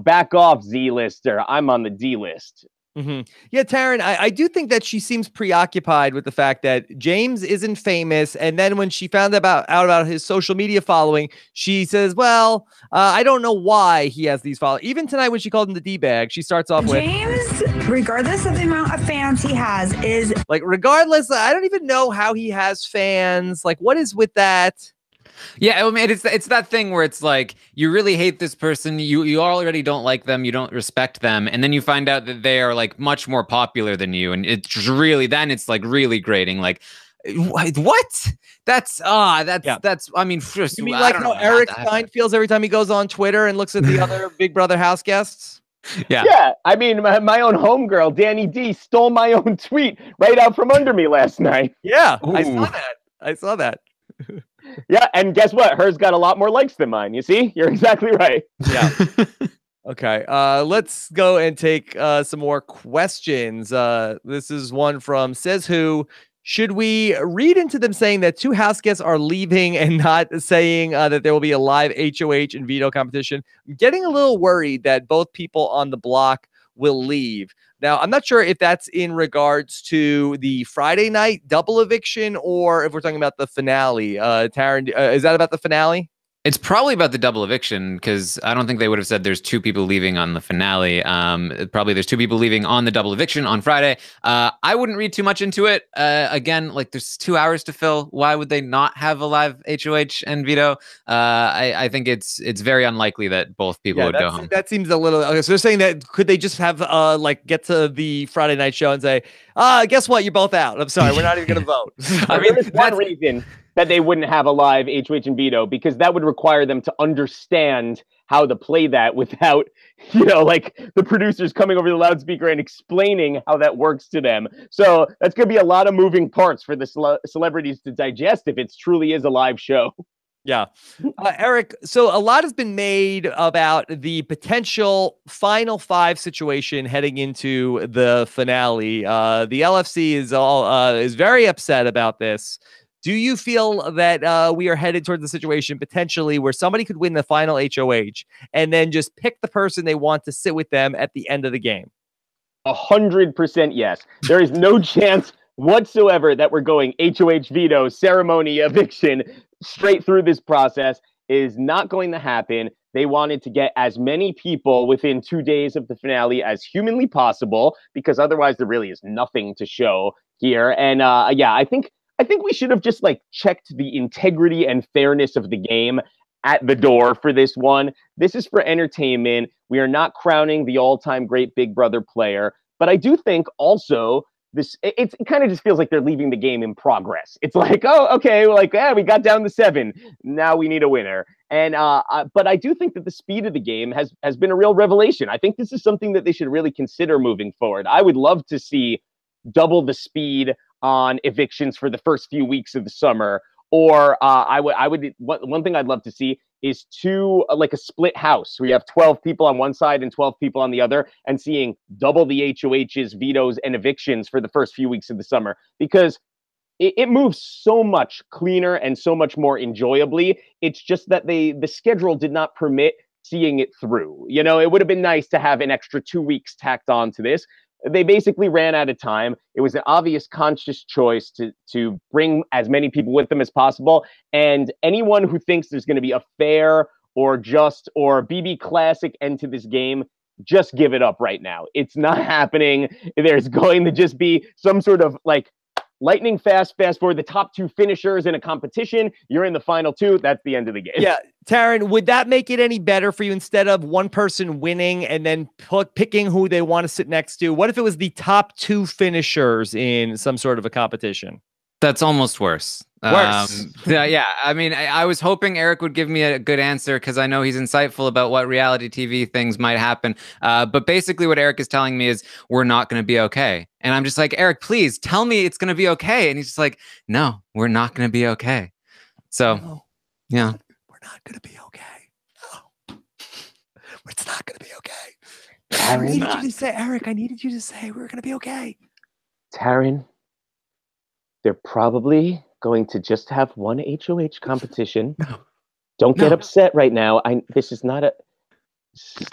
back off, Z-lister. I'm on the D-list. Yeah, Taran, I do think that she seems preoccupied with the fact that James isn't famous. And then when she found out about his social media following, she says, well, I don't know why he has these followers. Even tonight when she called him the D-bag, she starts off with, James, regardless of the amount of fans he has, is like, regardless, I don't even know how he has fans. Like, what is with that? Yeah, I mean, it's that thing where it's like you really hate this person, you already don't like them, you don't respect them, and then you find out that they are like much more popular than you, and it's really it's like really grating. Like, what? That's I mean, first, you mean like how Eric Stein feels every time he goes on Twitter and looks at the other Big Brother house guests? Yeah. I mean, my own homegirl, Danny D, stole my own tweet right out from under me last night. Yeah, Ooh. I saw that. Yeah, and guess what? Hers got a lot more likes than mine. You see? You're exactly right. Yeah. Okay. Let's go and take some more questions. This is one from Says Who. Should we read into them saying that 2 house guests are leaving and not saying that there will be a live HOH and veto competition? I'm getting a little worried that both people on the block will leave. Now, I'm not sure if that's in regards to the Friday night double eviction or if we're talking about the finale. Taran, is that about the finale? It's probably about the double eviction, because I don't think they would have said there's 2 people leaving on the finale. Probably there's 2 people leaving on the double eviction on Friday. I wouldn't read too much into it. Again, like, there's 2 hours to fill. Why would they not have a live HOH and veto? I think it's very unlikely that both people would go home. That seems a little. Okay, so they're saying that could they just have like get to the Friday night show and say, guess what? You're both out. I'm sorry, we're not even going to vote. I mean, there's one reason that they wouldn't have a live HOH and veto, because that would require them to understand how to play that without, like the producers coming over the loudspeaker and explaining how that works to them. So that's going to be a lot of moving parts for the celebrities to digest if it truly is a live show. Yeah. Eric, so a lot has been made about the potential final 5 situation heading into the finale. The LFC is very upset about this. Do you feel that we are headed towards the situation potentially where somebody could win the final HOH and then just pick the person they want to sit with them at the end of the game? 100% yes. There is no chance whatsoever that we're going HOH veto, ceremony, eviction straight through this process. Is not going to happen. They wanted to get as many people within 2 days of the finale as humanly possible, because otherwise there really is nothing to show here. And I think we should have just checked the integrity and fairness of the game at the door for this one. This is for entertainment. We are not crowning the all-time great Big Brother player, but I do think also it kind of just feels like they're leaving the game in progress. It's like, oh, okay, we got down to 7. Now we need a winner. And but I do think that the speed of the game has been a real revelation. I think this is something that they should really consider moving forward. I would love to see double the speed on evictions for the first few weeks of the summer. Or one thing I'd love to see is a split house where you have 12 people on one side and 12 people on the other, and seeing double the HOHs, vetoes, and evictions for the first few weeks of the summer, because it moves so much cleaner and so much more enjoyably. It's just that the schedule did not permit seeing it through. It would have been nice to have an extra 2 weeks tacked on to this. They basically ran out of time. It was an obvious conscious choice to bring as many people with them as possible. And anyone who thinks there's going to be a fair or just or BB classic end to this game, just give it up right now. It's not happening. There's going to just be some sort of lightning fast forward, the top 2 finishers in a competition. You're in the final 2. That's the end of the game. Yeah. Taran, would that make it any better for you instead of one person winning and then picking who they want to sit next to? What if it was the top 2 finishers in some sort of a competition? That's almost worse. Worse. Yeah. I mean, I was hoping Eric would give me a good answer because I know he's insightful about what reality TV things might happen. But basically what Eric is telling me is we're not going to be okay. And I'm just like, Eric, please tell me it's going to be okay. And he's just like, no, we're not going to be okay. So, No, yeah. we're not going to be okay. No. It's not going to be okay. Taran, I needed you to say, Eric, I needed you to say we're going to be okay. Taran, they're probably going to just have one HOH competition. No. Don't get No. upset right now. This is not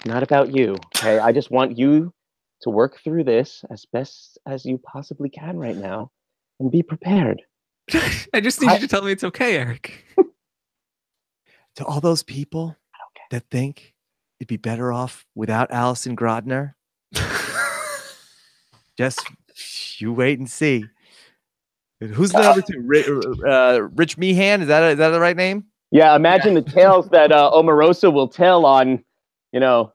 about you. Okay, I just want you to work through this as best as you possibly can right now, and be prepared. I just need you to tell me it's okay, Eric. To all those people that think it'd be better off without Allison Grodner, just you wait and see. Who's the number two? Rich Meehan? Is that the right name? Yeah, imagine the tales that Omarosa will tell on,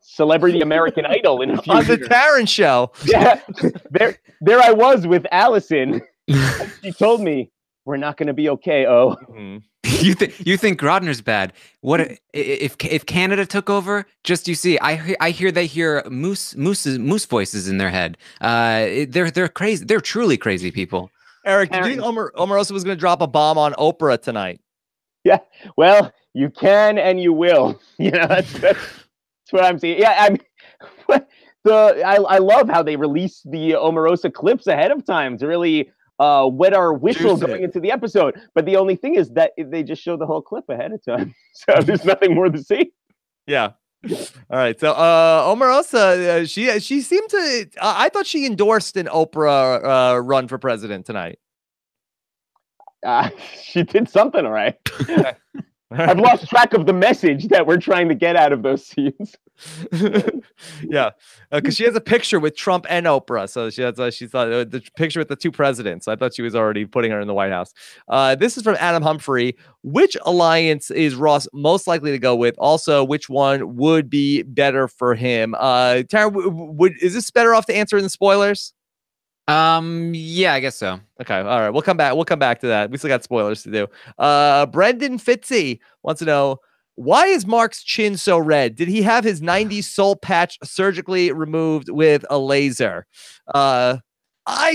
Celebrity American Idol in a few On the years. Taran show. Yeah, there I was with Allison. She told me we're not going to be okay. Oh, You think Grodner's bad? What if Canada took over? Just you see, I hear they hear moose voices in their head. They're crazy. They're truly crazy people. Eric, do you think Omarosa was going to drop a bomb on Oprah tonight? yeah. Well, you can and you will. That's what I'm saying. Yeah, I love how they release the Omarosa clips ahead of time to really wet our whistle going into the episode. But the only thing is that they just show the whole clip ahead of time, so there's nothing more to see. Yeah. All right. So Omarosa, she seemed to. I thought she endorsed an Oprah run for president tonight. She did something, all right. I've lost track of the message that we're trying to get out of those scenes. Yeah, because she has a picture with Trump and Oprah, so she thought the picture with the two presidents. I thought she was already putting her in the White House. This is from Adam Humphrey. Which alliance is Ross most likely to go with? Also, which one would be better for him? Tara, is this better off to answer in the spoilers? Yeah, I guess so. Okay, all right. We'll come back to that. We still got spoilers to do. Brendan Fitzy wants to know, why is Mark's chin so red? Did he have his 90s soul patch surgically removed with a laser? I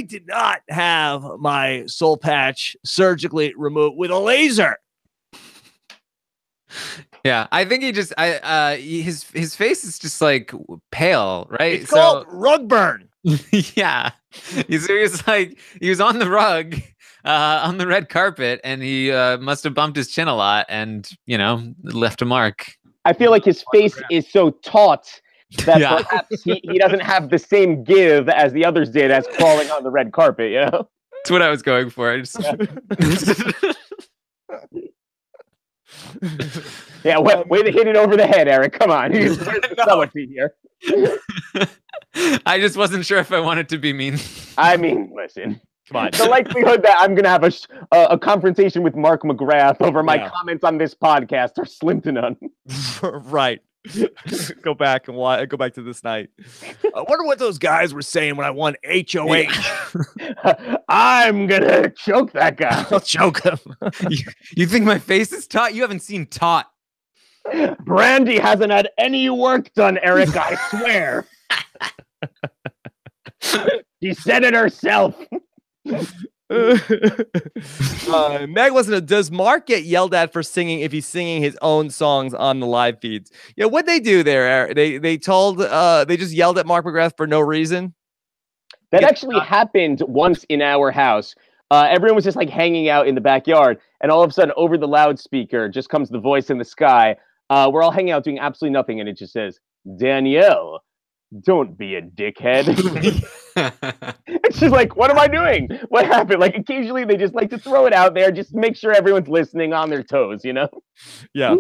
did not have my soul patch surgically removed with a laser. Yeah, I think he just his face is just like pale, right? It's called rug burn. Yeah. He was on the rug, on the red carpet, and he must have bumped his chin a lot and, left a mark. I feel like his face is so taut that perhaps he doesn't have the same give as the others did as crawling on the red carpet, That's what I was going for. Yeah, way to hit it over the head, Eric. Come on. Where's the subtlety here? I just wasn't sure if I wanted to be mean. I mean, listen. Come on. The likelihood that I'm going to have a confrontation with Mark McGrath over my comments on this podcast are slim to none. Right. Go back to this night. I wonder what those guys were saying when I won HOH. I'm going to choke that guy. I'll choke him. You think my face is taut? You haven't seen taut. Brandi hasn't had any work done, Eric, I swear. She said it herself. Meg does Mark get yelled at for singing if he's singing his own songs on the live feeds? Yeah, what'd they do there? They just yelled at Mark McGrath for no reason. That actually happened once in our house. Everyone was just like hanging out in the backyard, and all of a sudden over the loudspeaker just comes the voice in the sky. We're all hanging out doing absolutely nothing, and it just says, "Danielle, don't be a dickhead." It's just like, what am I doing? What happened? Like, occasionally they just like to throw it out there, just to make sure everyone's listening on their toes, Yeah.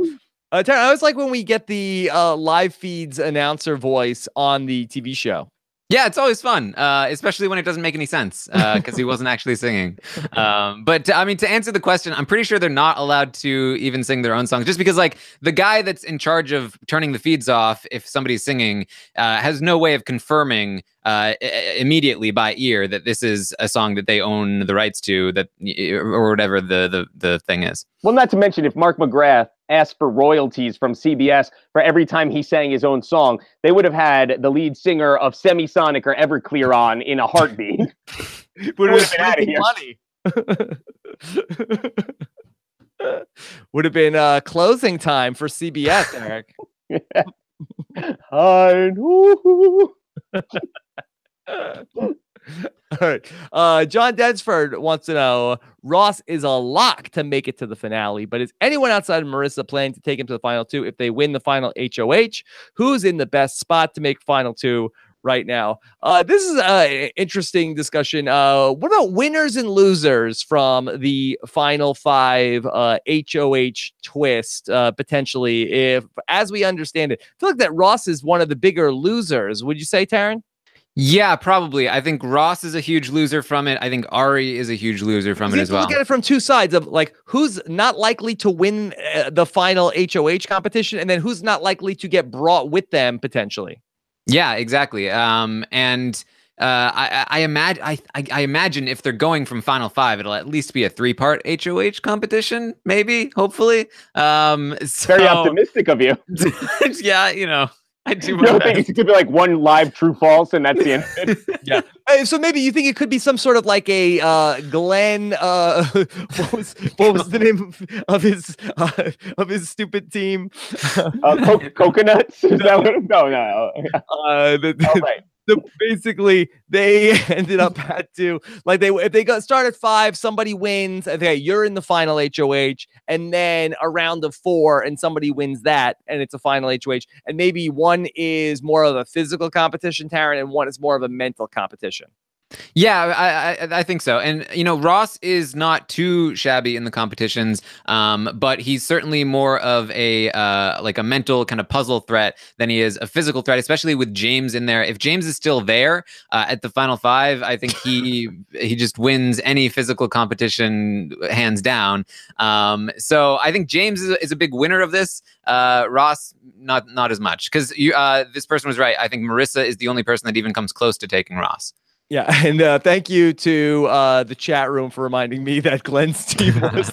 I was like when we get the live feeds announcer voice on the TV show. Yeah, it's always fun, especially when it doesn't make any sense because he wasn't actually singing. But I mean, to answer the question, I'm pretty sure they're not allowed to even sing their own songs, just because like the guy that's in charge of turning the feeds off if somebody's singing has no way of confirming immediately by ear that this is a song that they own the rights to, that or whatever the thing is. Well, not to mention, if Mark McGrath asked for royalties from CBS for every time he sang his own song, they would have had the lead singer of Semisonic or Everclear on in a heartbeat. Would have been out of here. Would have been closing time for CBS, Eric. I know. All right. John Densford wants to know, Ross is a lock to make it to the finale, but is anyone outside of Marissa planning to take him to the final two if they win the final HOH? Who's in the best spot to make final two right now? This is an interesting discussion. What about winners and losers from the final five HOH twist, potentially? If, as we understand it, I feel like that Ross is one of the bigger losers. Would you say, Taran? Yeah, probably. I think Ross is a huge loser from it. I think Ari is a huge loser from it as well. Look at it from two sides of like who's not likely to win the final HOH competition, and then who's not likely to get brought with them potentially. Yeah, exactly. And I imagine if they're going from final five, it'll at least be a 3-part HOH competition, maybe, hopefully. Very optimistic of you. Yeah, you know. I do. You don't think it could be like one live true false and that's the end of it? Yeah. So maybe you think it could be some sort of like a Glenn. What was the name of his stupid team? Coconuts? Is that what? No. Right. So basically, they ended up had to if they got started 5, somebody wins. Okay, you're in the final HOH, and then a round of 4, and somebody wins that, and it's a final HOH. And maybe one is more of a physical competition, Taran, and one is more of a mental competition. Yeah, I think so. And, you know, Ross is not too shabby in the competitions, but he's certainly more of a like a mental kind of puzzle threat than he is a physical threat, especially with James in there. If James is still there at the final 5, I think he just wins any physical competition hands down. So I think James is a big winner of this. Ross, not as much, because this person was right. I think Marissa is the only person that even comes close to taking Ross. Yeah, and thank you to the chat room for reminding me that Glenn's team was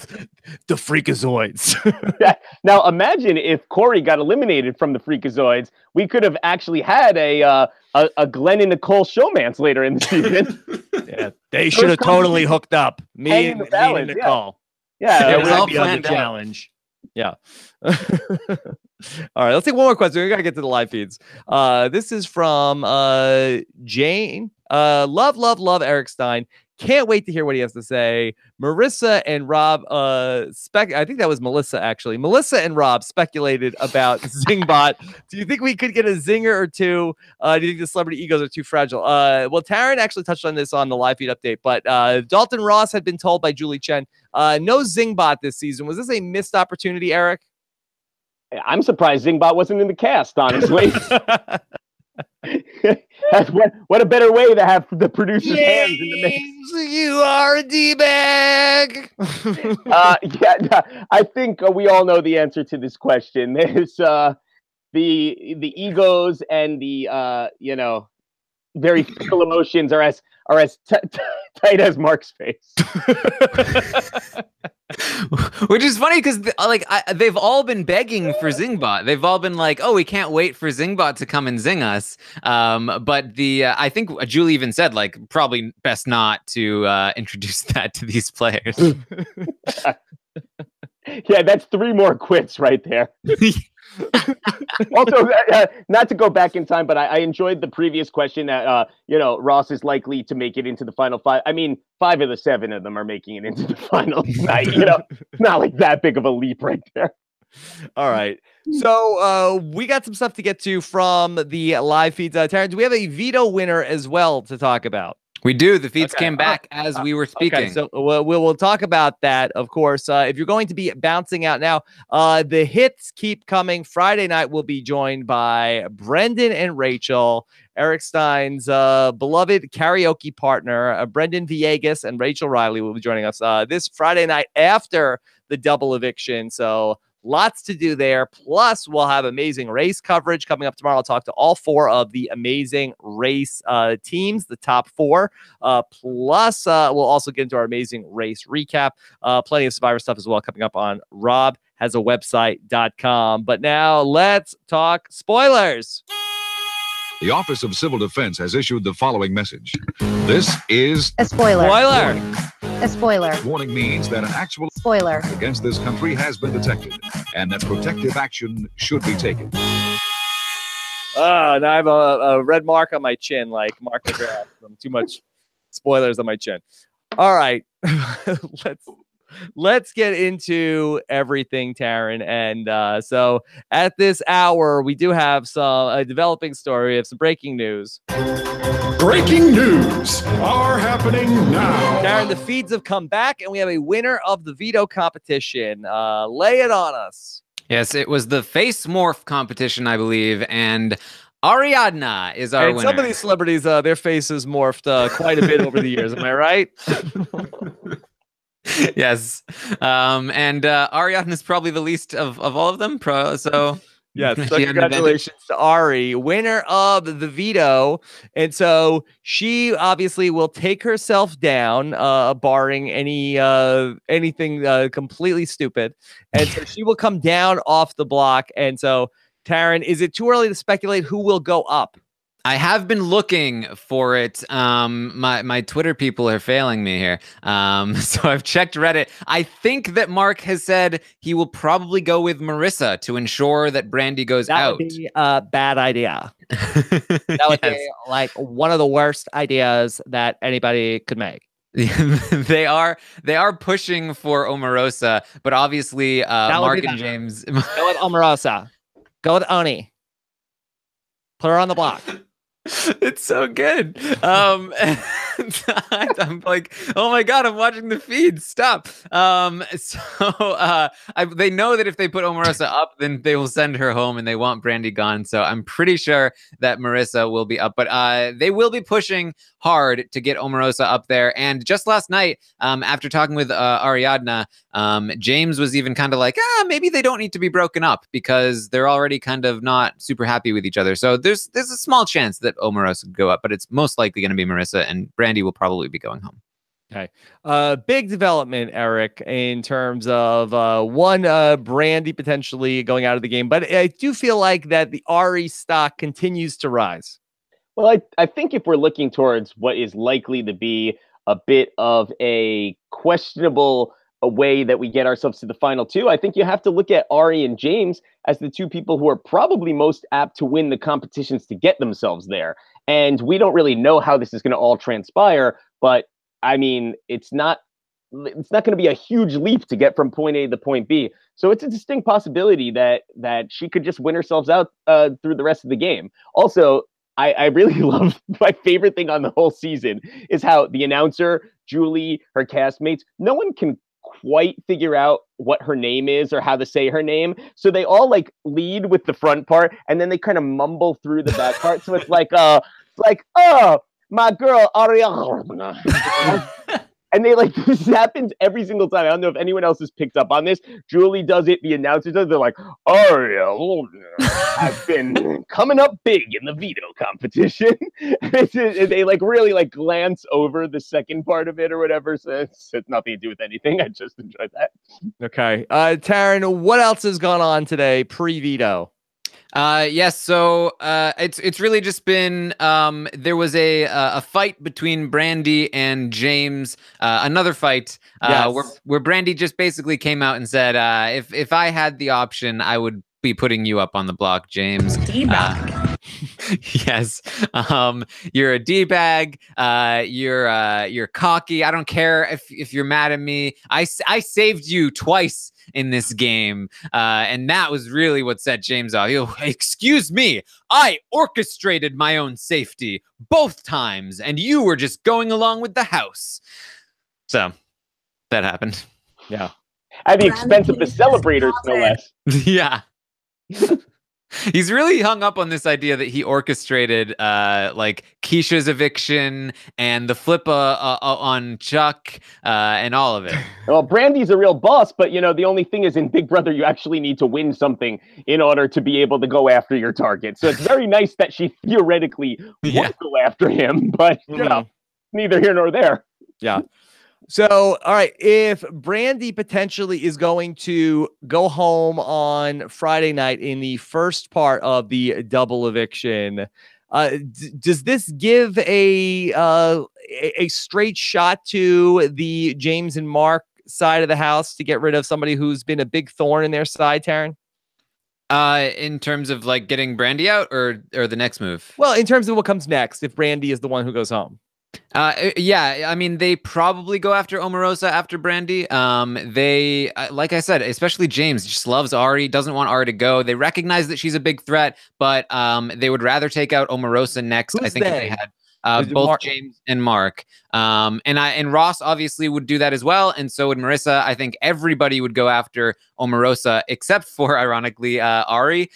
the Freakazoids. Yeah. Now, imagine if Corey got eliminated from the Freakazoids, we could have actually had a Glenn and Nicole showmance later in the season. Yeah, they should have totally hooked up. Me and Nicole. Yeah, it was all planned the challenge. Yeah. All right, let's take one more question. We gotta get to the live feeds. This is from Jane. Love Eric Stein. Can't wait to hear what he has to say. Marissa and Rob I think that was Melissa actually. Melissa and Rob speculated about Zingbot. Do you think we could get a zinger or two? Do you think the celebrity egos are too fragile? Well, Taran actually touched on this on the live feed update, but Dalton Ross had been told by Julie Chen, no Zingbot this season. Was this a missed opportunity, Eric? I'm surprised Zingbot wasn't in the cast, honestly. What a better way to have the producer's hands in the mix. You are a D-bag. Yeah, I think we all know the answer to this question. There's the egos and the very fickle emotions are as tight as Mark's face. Which is funny because they've all been begging for Zingbot. They've all been like, "Oh, we can't wait for Zingbot to come and zing us." But I think Julie even said like probably best not to introduce that to these players. Yeah, that's 3 more quits right there. Also, not to go back in time, but I enjoyed the previous question that Ross is likely to make it into the final 5. I mean, 5 of the 7 of them are making it into the final night. Not like that big of a leap right there. All right. So we got some stuff to get to from the live feeds. Taran, do we have a veto winner as well to talk about? We do. The feeds came back as we were speaking. Okay, so we'll talk about that, of course. If you're going to be bouncing out now, the hits keep coming. Friday night, we'll be joined by Brendan and Rachel, Eric Stein's beloved karaoke partner. Brendan Villegas and Rachel Riley will be joining us this Friday night after the double eviction. So lots to do there. Plus, we'll have amazing race coverage coming up tomorrow. I'll talk to all 4 of the amazing race teams, the top 4. Plus, we'll also get into our amazing race recap. Plenty of Survivor stuff as well coming up on robhasawebsite.com. But now let's talk spoilers. The Office of Civil Defense has issued the following message. This is A spoiler. Spoiler. A spoiler. warning means that an actual Spoiler. against this country has been detected and that protective action should be taken. Now I have a red mark on my chin, like Mark McGrath from too much spoilers on my chin. All right, let's get into everything, Taran. And so at this hour, we do have a developing story. We have some breaking news. Breaking news are happening now. Taran, the feeds have come back, and we have a winner of the veto competition. Lay it on us. Yes, it was the face morph competition, I believe, and Ariadna is our winner. Some of these celebrities, their faces morphed quite a bit over the years. Am I right? Yes. And Ariadna is probably the least of all of them. So yes, so congratulations to Ari, winner of the veto. And so she obviously will take herself down, barring anything completely stupid. And so she will come down off the block. And so, Taran, is it too early to speculate who will go up? I have been looking for it. My Twitter people are failing me here. So I've checked Reddit. I think that Mark has said he will probably go with Marissa to ensure that Brandi goes out. That would be a bad idea. That would be like one of the worst ideas that anybody could make. They are pushing for Omarosa, but obviously Mark and James. Go with Omarosa. Go with Oni. Put her on the block. It's so good. I'm like, oh my god, I'm watching the feed. Stop. They know that if they put Omarosa up, then they will send her home, and they want Brandi gone. So I'm pretty sure that Marissa will be up, but they will be pushing hard to get Omarosa up there. And just last night, after talking with Ariadna, James was even kind of like, maybe they don't need to be broken up because they're already kind of not super happy with each other. So there's a small chance that Omarosa could go up, but it's most likely going to be Marissa, and Brandi will probably be going home. Okay. Big development, Eric, in terms of Brandi potentially going out of the game, but I do feel like that the Ari stock continues to rise. Well, I think if we're looking towards what is likely to be a bit of a questionable way that we get ourselves to the final 2, I think you have to look at Ari and James as the 2 people who are probably most apt to win the competitions to get themselves there. And we don't really know how this is going to all transpire, but I mean, it's not going to be a huge leap to get from point A to point B. So it's a distinct possibility that she could just win herself out through the rest of the game. Also, I really love, my favorite thing on the whole season is how the announcer, Julie, her castmates, no one can quite figure out what her name is or how to say her name. So they all like lead with the front part and then they kind of mumble through the back part. So it's like, oh, my girl, Ariana. And they like, this happens every single time. I don't know if anyone else has picked up on this. Julie does it. The announcer does it. They're like, Ariel, I've been coming up big in the veto competition. They like really like glance over the second part of it or whatever. So it's nothing to do with anything. I just enjoyed that. Okay. Taran, what else has gone on today pre-veto? Yes, so it's really just been there was a fight between Brandi and James, another fight where Brandi just basically came out and said, if I had the option, I would be putting you up on the block, James. Yes, you're a D-bag. You're cocky. I don't care if you're mad at me. I saved you twice in this game. And that was really what set James off. Excuse me, I orchestrated my own safety both times, and you were just going along with the house. So that happened. Yeah. At the expense of the celebrators, no less. Yeah. He's really hung up on this idea that he orchestrated like Keisha's eviction and the flip on Chuck and all of it. Well, Brandi's a real boss, but the only thing is in Big Brother, you actually need to win something in order to be able to go after your target. So it's very nice that she theoretically would go after him, but neither here nor there. Yeah. So, all right, if Brandi potentially is going to go home on Friday night in the first part of the double eviction, does this give a straight shot to the James and Mark side of the house to get rid of somebody who's been a big thorn in their side, Taran? In terms of like getting Brandi out or the next move? Well, in terms of what comes next, if Brandi is the one who goes home. Yeah, I mean, they probably go after Omarosa after Brandi. They, like I said, especially James just loves Ari, doesn't want Ari to go. They recognize that she's a big threat, but they would rather take out Omarosa next. I think if they had both James and Mark. And Ross obviously would do that as well, and so would Marissa. I think everybody would go after Omarosa, except for, ironically, Ari,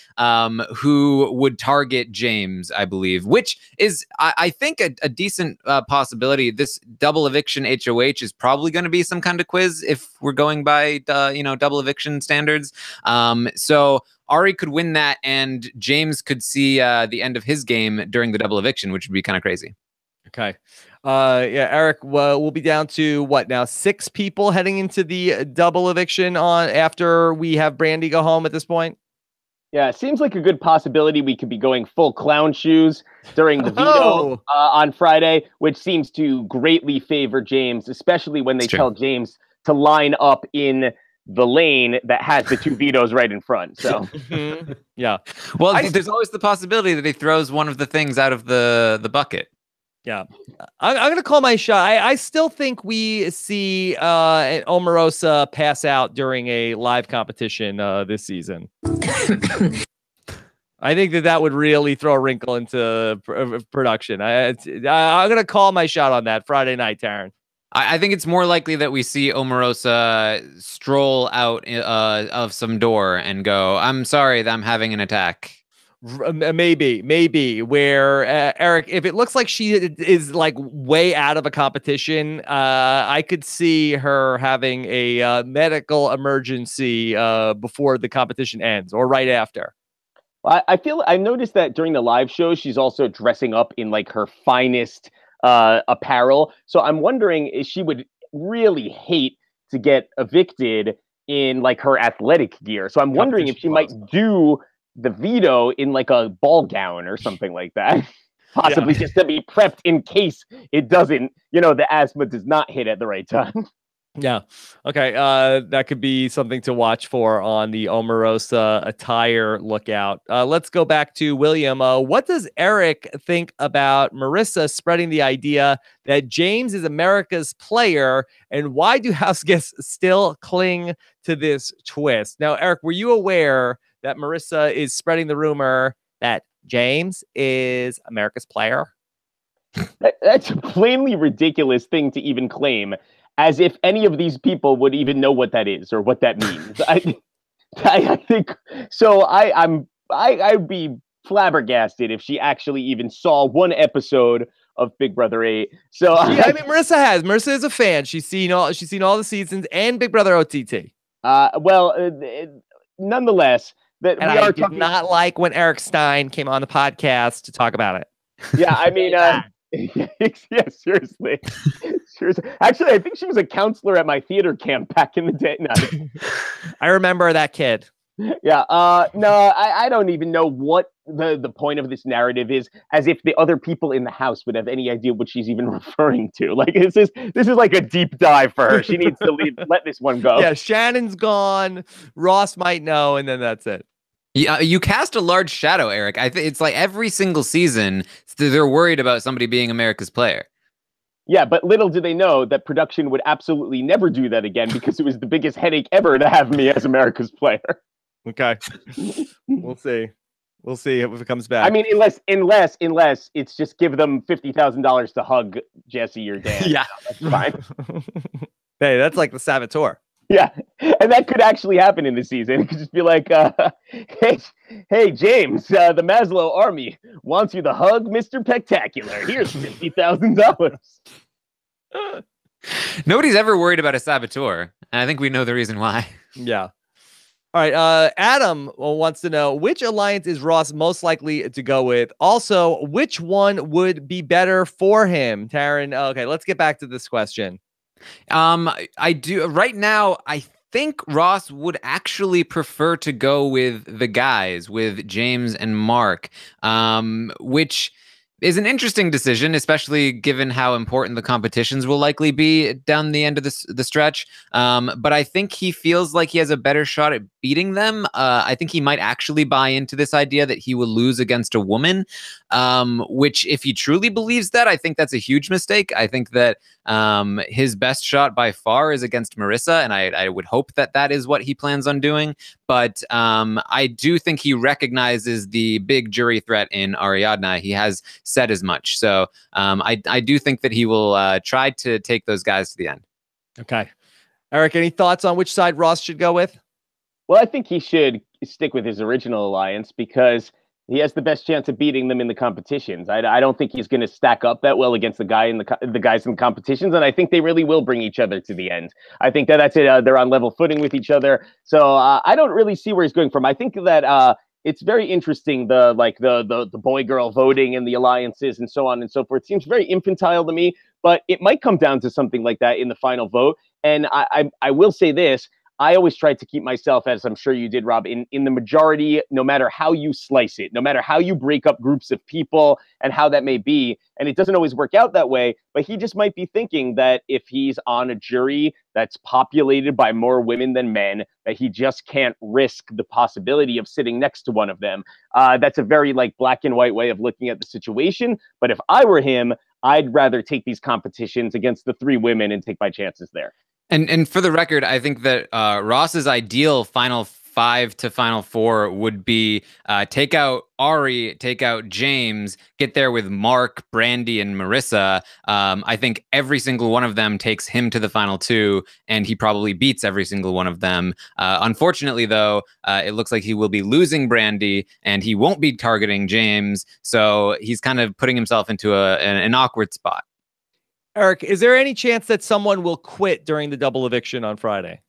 who would target James, I believe, which is, I think, a decent possibility. This double eviction HOH is probably going to be some kind of quiz if we're going by, double eviction standards. So Ari could win that, and James could see the end of his game during the double eviction, which would be kind of crazy. Okay. Yeah, Eric, we'll be down to what now? 6 people heading into the double eviction after we have Brandi go home at this point. Yeah, it seems like a good possibility we could be going full clown shoes during the veto on Friday, which seems to greatly favor James, especially when they tell James to line up in the lane that has the 2 vetoes right in front. So, yeah. Well, there's always the possibility that he throws one of the things out of the bucket. Yeah, I'm going to call my shot. I still think we see Omarosa pass out during a live competition this season. I think that would really throw a wrinkle into production. I'm going to call my shot on that Friday night, Taran. I think it's more likely that we see Omarosa stroll out of some door and go, "I'm sorry that I'm having an attack." Maybe where Eric, if it looks like she is like way out of a competition, I could see her having a medical emergency before the competition ends or right after. I noticed that during the live show, she's also dressing up in like her finest apparel. So I'm wondering if she would really hate to get evicted in like her athletic gear. So I'm wondering if she might do the veto in like a ball gown or something like that, possibly just to be prepped in case it doesn't, the asthma does not hit at the right time. Yeah. Okay. That could be something to watch for on the Omarosa attire lookout. Let's go back to William. What does Eric think about Marissa spreading the idea that James is America's player, and why do house guests still cling to this twist? Now, Eric, were you aware that Marissa is spreading the rumor that James is America's player? That's a plainly ridiculous thing to even claim, as if any of these people would even know what that is or what that means. I think so. I'd be flabbergasted if she actually even saw one episode of Big Brother 8. So I mean, Marissa has. Marissa is a fan. She's seen all the seasons and Big Brother OTT. Nonetheless, that and I did not like when Eric Stein came on the podcast to talk about it. Yeah, I mean, yeah, seriously. Actually, I think she was a counselor at my theater camp back in the day. No. I remember that kid. Yeah. No, I don't even know what the point of this narrative is, as if the other people in the house would have any idea what she's even referring to. Like, this is like a deep dive for her. She needs to let this one go. Yeah, Shannon's gone. Ross might know, and then that's it. Yeah, you cast a large shadow, Eric. I think it's like every single season they're worried about somebody being America's player. Yeah, but little do they know that production would absolutely never do that again because it was the biggest headache ever to have me as America's player. Okay. We'll see. We'll see if it comes back. I mean, unless it's just give them $50,000 to hug Jesse or Dan. Yeah. That's fine. Hey, that's like the Saboteur. Yeah, and that could actually happen in the season. It could just be like, hey, James, the Maslow Army wants you to hug Mr. Spectacular. Here's $50,000. Nobody's ever worried about a Saboteur, and I think we know the reason why. Yeah. All right. Adam wants to know, which alliance is Ross most likely to go with? Also, which one would be better for him? Taran, okay, let's get back to this question. I do right now. I think Ross would actually prefer to go with the guys, with James and Mark, which is an interesting decision, especially given how important the competitions will likely be down the end of the stretch. But I think he feels like he has a better shot at beating them. I think he might actually buy into this idea that he will lose against a woman, which if he truly believes that, I think that's a huge mistake. I think that his best shot by far is against Marissa, and I would hope that that is what he plans on doing. But I do think he recognizes the big jury threat in Ariadna. He has said as much. So I do think that he will try to take those guys to the end. Okay. Eric, any thoughts on which side Ross should go with? Well, I think he should stick with his original alliance because he has the best chance of beating them in the competitions. I don't think he's going to stack up that well against the guys in the competitions, and I think they really will bring each other to the end. I think that's it. They're on level footing with each other, so I don't really see where he's going from. I think that it's very interesting the boy girl voting and the alliances and so on and so forth. Seems very infantile to me, but it might come down to something like that in the final vote. And I will say this. I always tried to keep myself, as I'm sure you did, Rob, in the majority, no matter how you slice it, no matter how you break up groups of people and how that may be. And it doesn't always work out that way, but he just might be thinking that if he's on a jury that's populated by more women than men, that he just can't risk the possibility of sitting next to one of them. That's a very black and white way of looking at the situation. But if I were him, I'd rather take these competitions against the 3 women and take my chances there. And for the record, I think that Ross's ideal final 5 to final 4 would be take out Ari, take out James, get there with Mark, Brandi, and Marissa. I think every single one of them takes him to the final 2, and he probably beats every single one of them. Unfortunately, though, it looks like he will be losing Brandi, and he won't be targeting James, so he's kind of putting himself into an awkward spot. Eric, is there any chance that someone will quit during the double eviction on Friday?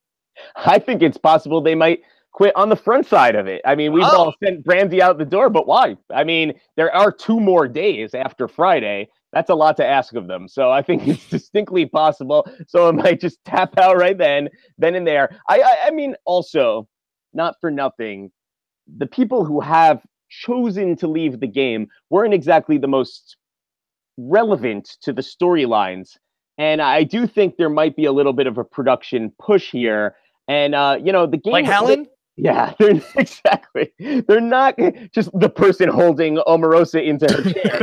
I think it's possible they might quit on the front side of it. I mean, we've all sent Brandi out the door, but why? I mean, there are 2 more days after Friday. That's a lot to ask of them. So I think it's distinctly possible. So it might just tap out right then and there. I mean, also, not for nothing, the people who have chosen to leave the game weren't exactly the most relevant to the storylines, and I do think there might be a little bit of a production push here. And the game, like Helen, yeah, exactly. They're not just the person holding Omarosa into her chair.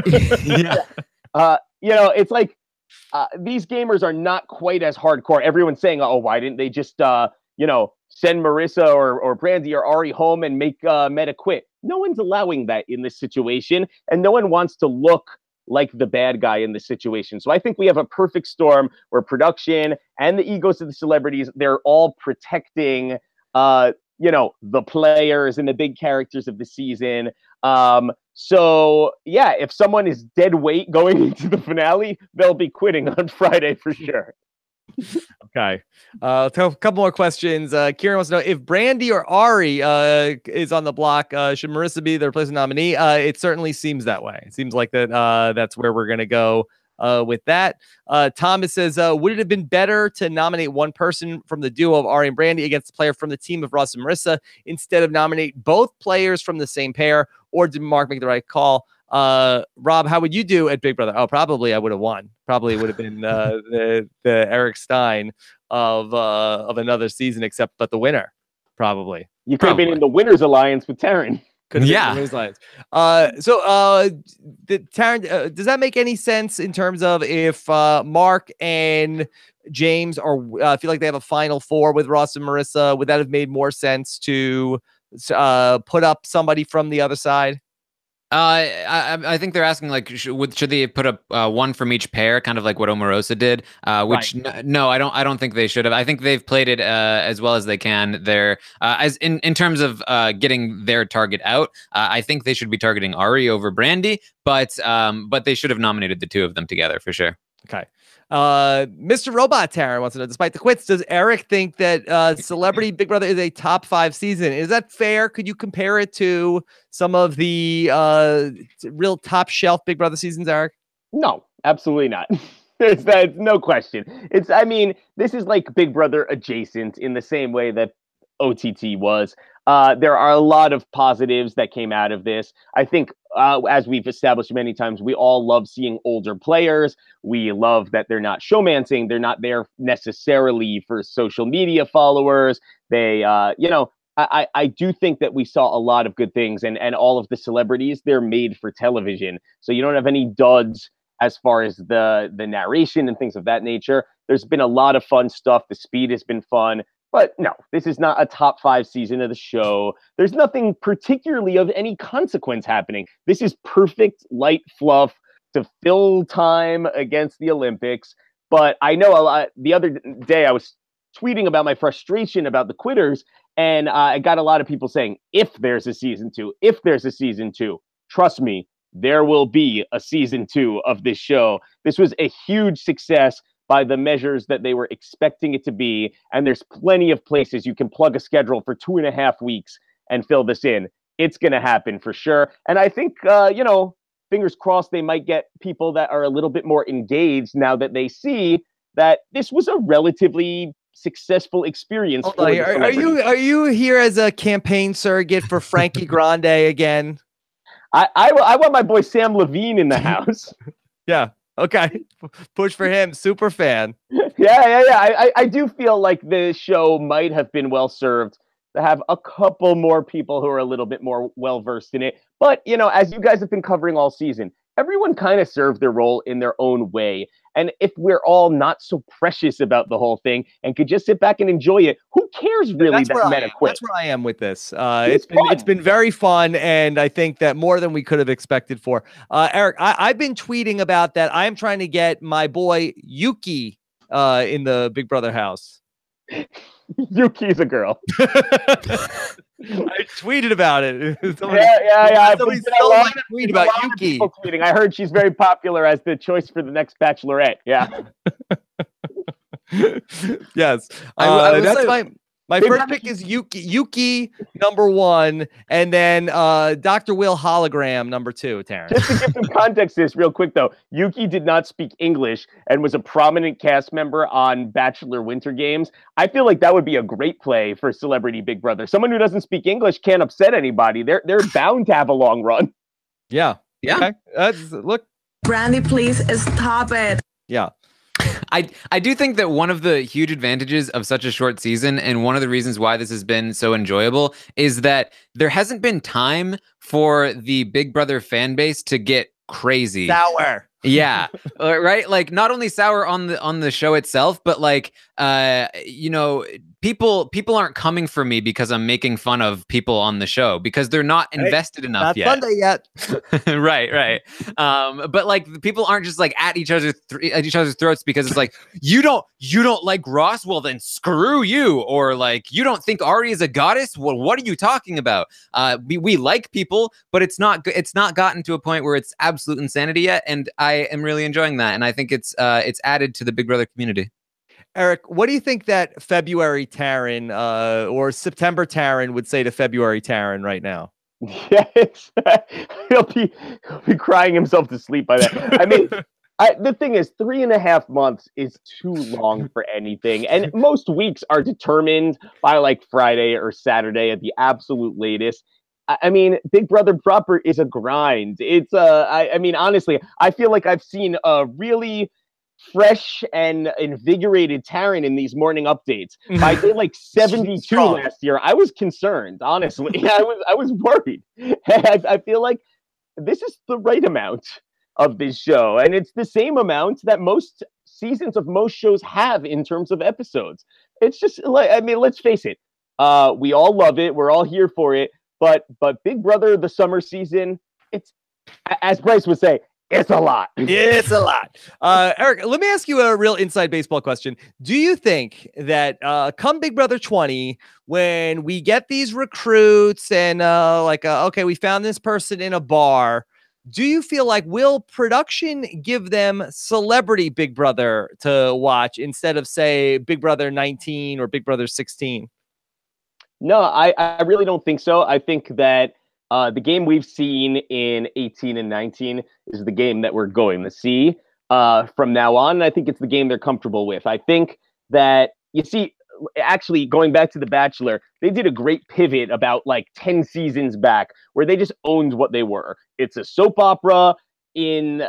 Yeah. It's like these gamers are not quite as hardcore. Everyone's saying, "Oh, why didn't they just send Marissa or Brandi or Ari home and make Meta quit?" No one's allowing that in this situation, and no one wants to look like the bad guy in this situation. So I think we have a perfect storm where production and the egos of the celebrities, they're all protecting, the players and the big characters of the season. So yeah, if someone is dead weight going into the finale, they'll be quitting on Friday for sure. Okay. A couple more questions. Kieran wants to know if Brandi or Ari is on the block. Should Marissa be the replacement nominee? It certainly seems that way. It seems like that. That's where we're going to go with that. Thomas says, would it have been better to nominate one person from the duo of Ari and Brandi against a player from the team of Ross and Marissa instead of nominate both players from the same pair? Or did Mark make the right call? Rob, how would you do at Big Brother? Oh, probably I would have won. Probably would have been the Eric Stein of another season, but the winner. Probably you could have been in the winners alliance with Taran. Could have Yeah. been those lines. Taran, does that make any sense in terms of if Mark and James are feel like they have a final four with Ross and Marissa? Would that have made more sense to put up somebody from the other side? I think they're asking like should they put up one from each pair, kind of like what Omarosa did? Which no, I don't think they should have. I think they've played it as well as they can. They're as in terms of getting their target out. I think they should be targeting Ari over Brandi, but they should have nominated the two of them together for sure. Okay. Mr. Robot Taran wants to know, despite the quits, does Eric think that Celebrity Big Brother is a top 5 season? Is that fair? Could you compare it to some of the real top shelf Big Brother seasons, Eric? No, absolutely not. There's no question. I mean, this is like Big Brother adjacent in the same way that OTT was. There are a lot of positives that came out of this. I think, as we've established many times, we all love seeing older players. We love that they're not showmancing. They're not there necessarily for social media followers. They, I do think that we saw a lot of good things, and all of the celebrities, they're made for television. So you don't have any duds as far as the narration and things of that nature. There's been a lot of fun stuff. The speed has been fun. But no, this is not a top 5 season of the show. There's nothing particularly of any consequence happening. This is perfect light fluff to fill time against the Olympics. But I know the other day I was tweeting about my frustration about the quitters, and I got a lot of people saying, if there's a season 2, trust me, there will be a season 2 of this show. This was a huge success by the measures that they were expecting it to be. And there's plenty of places you can plug a schedule for 2.5 weeks and fill this in. It's going to happen for sure. And I think, fingers crossed, they might get people that are a little bit more engaged now that they see that this was a relatively successful experience. Are you here as a campaign surrogate for Frankie Grande again? I want my boy Sam Levine in the house. Yeah. Okay. Push for him. Super fan. Yeah. I do feel like the show might have been well served to have a couple more people who are a little bit more well versed in it. But, as you guys have been covering all season, everyone kind of served their role in their own way. And if we're all not so precious about the whole thing and could just sit back and enjoy it, who cares really that Meta quit? That's where I am with this. It's been very fun, and I think that more than we could have expected for. Eric, I've been tweeting about that. I'm trying to get my boy Yuki in the Big Brother house. Yuki's a girl. I tweeted about it. Somebody stole my tweet about Yuki. Tweeting. I heard she's very popular as the choice for the next Bachelorette. Yeah. Yes. That's my first pick is Yuki number 1, and then Dr. Will Hologram number 2, Taran. Just to give some context to this real quick, though, Yuki did not speak English and was a prominent cast member on Bachelor Winter Games. I feel like that would be a great play for Celebrity Big Brother. Someone who doesn't speak English can't upset anybody. They're bound to have a long run. Yeah. Yeah. Okay. Look. Brandi, please stop it. Yeah. I do think that one of the huge advantages of such a short season, and one of the reasons why this has been so enjoyable, is that there hasn't been time for the Big Brother fan base to get crazy. Sour. Yeah. Right. Like, not only sour on the show itself, but like, people aren't coming for me because I'm making fun of people on the show because they're not invested enough yet. Not Sunday yet. Right. But like, people aren't just like at each other's throats because it's like, you don't like Ross, well then screw you, or like, you don't think Ari is a goddess, well what are you talking about? We like people, but it's not gotten to a point where it's absolute insanity yet, and I am really enjoying that, and I think it's added to the Big Brother community. Eric, what do you think that February Taran or September Taran would say to February Taran right now? Yes, he'll be crying himself to sleep by that. I mean, the thing is, 3.5 months is too long for anything, and most weeks are determined by like Friday or Saturday at the absolute latest. I mean, Big Brother proper is a grind. It's I mean, honestly, I feel like I've seen a really fresh and invigorated Taran in these morning updates. By day like 72 last year, I was concerned, honestly. I was worried. I feel like this is the right amount of this show, and it's the same amount that most seasons of most shows have in terms of episodes. It's just like, I mean, let's face it, we all love it, we're all here for it, but Big Brother the summer season, it's, as Bryce would say, it's a lot. It's a lot. Eric, let me ask you a real inside baseball question. Do you think that come Big Brother 20, when we get these recruits and okay, we found this person in a bar, do you feel like will production give them celebrity Big Brother to watch instead of, say, Big Brother 19 or Big Brother 16? No, I really don't think so. I think that the game we've seen in 18 and 19 is the game that we're going to see from now on. And I think it's the game they're comfortable with. I think that, you see, actually going back to The Bachelor, they did a great pivot about like 10 seasons back where they just owned what they were. It's a soap opera in,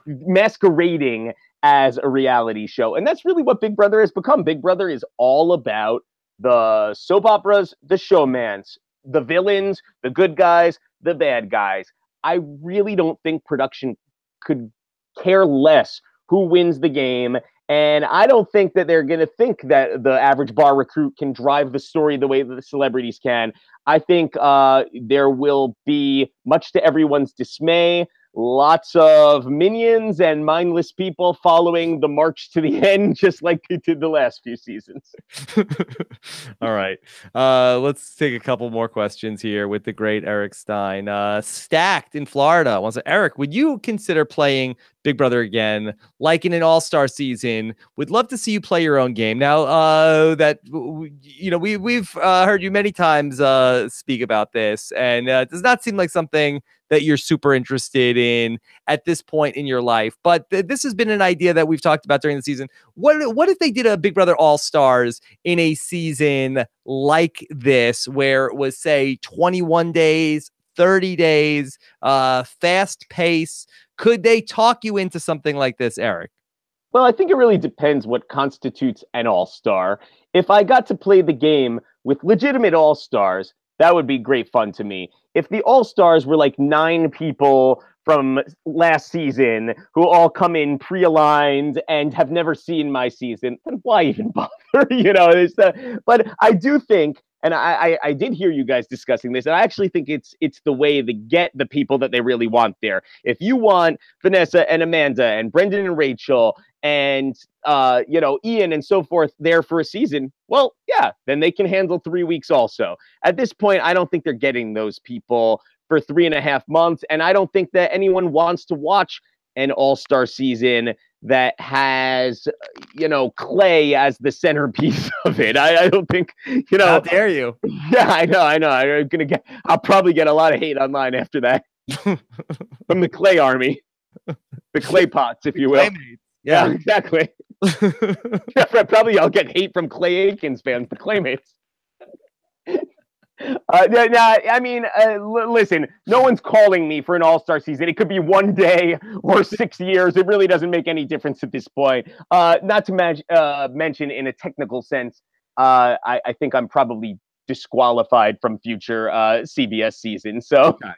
masquerading as a reality show. And that's really what Big Brother has become. Big Brother is all about the soap operas, the showmans, the villains, the good guys, the bad guys. I really don't think production could care less who wins the game. And I don't think that they're going to think that the average bar recruit can drive the story the way that the celebrities can. I think there will be, much to everyone's dismay, lots of minions and mindless people following the march to the end, just like they did the last few seasons. All right. Let's take a couple more questions here with the great Eric Stein. Stacked in Florida wants to, Eric, would you consider playing Big Brother again, like in an all-star season? Would love to see you play your own game. Now we've heard you many times speak about this, and it does not seem like something that you're super interested in at this point in your life. But this has been an idea that we've talked about during the season. What if they did a Big Brother All-Stars in a season like this, where it was, say, 21 days, 30 days, fast pace? Could they talk you into something like this, Eric? Well, I think it really depends what constitutes an all-star. If I got to play the game with legitimate all-stars, that would be great fun to me. If the all-stars were like 9 people from last season who all come in pre-aligned and have never seen my season, then why even bother? But I do think, and I did hear you guys discussing this, and I actually think it's the way to get the people that they really want there. If you want Vanessa and Amanda and Brendan and Rachel and Ian and so forth there for a season, well, yeah, then they can handle 3 weeks also. At this point, I don't think they're getting those people for 3.5 months, and I don't think that anyone wants to watch an all-star season that has, Clay as the centerpiece of it. I don't think, How dare you? Yeah, I know. I'll probably get a lot of hate online after that from the Clay army, the Clay pots, if you will. Yeah, exactly. Probably I'll get hate from Clay Aikens fans, the Claymates. Listen, no one's calling me for an all-star season. It could be 1 day or 6 years. It really doesn't make any difference at this point. Not to mention, in a technical sense, I think I'm probably disqualified from future CBS seasons. So. Okay.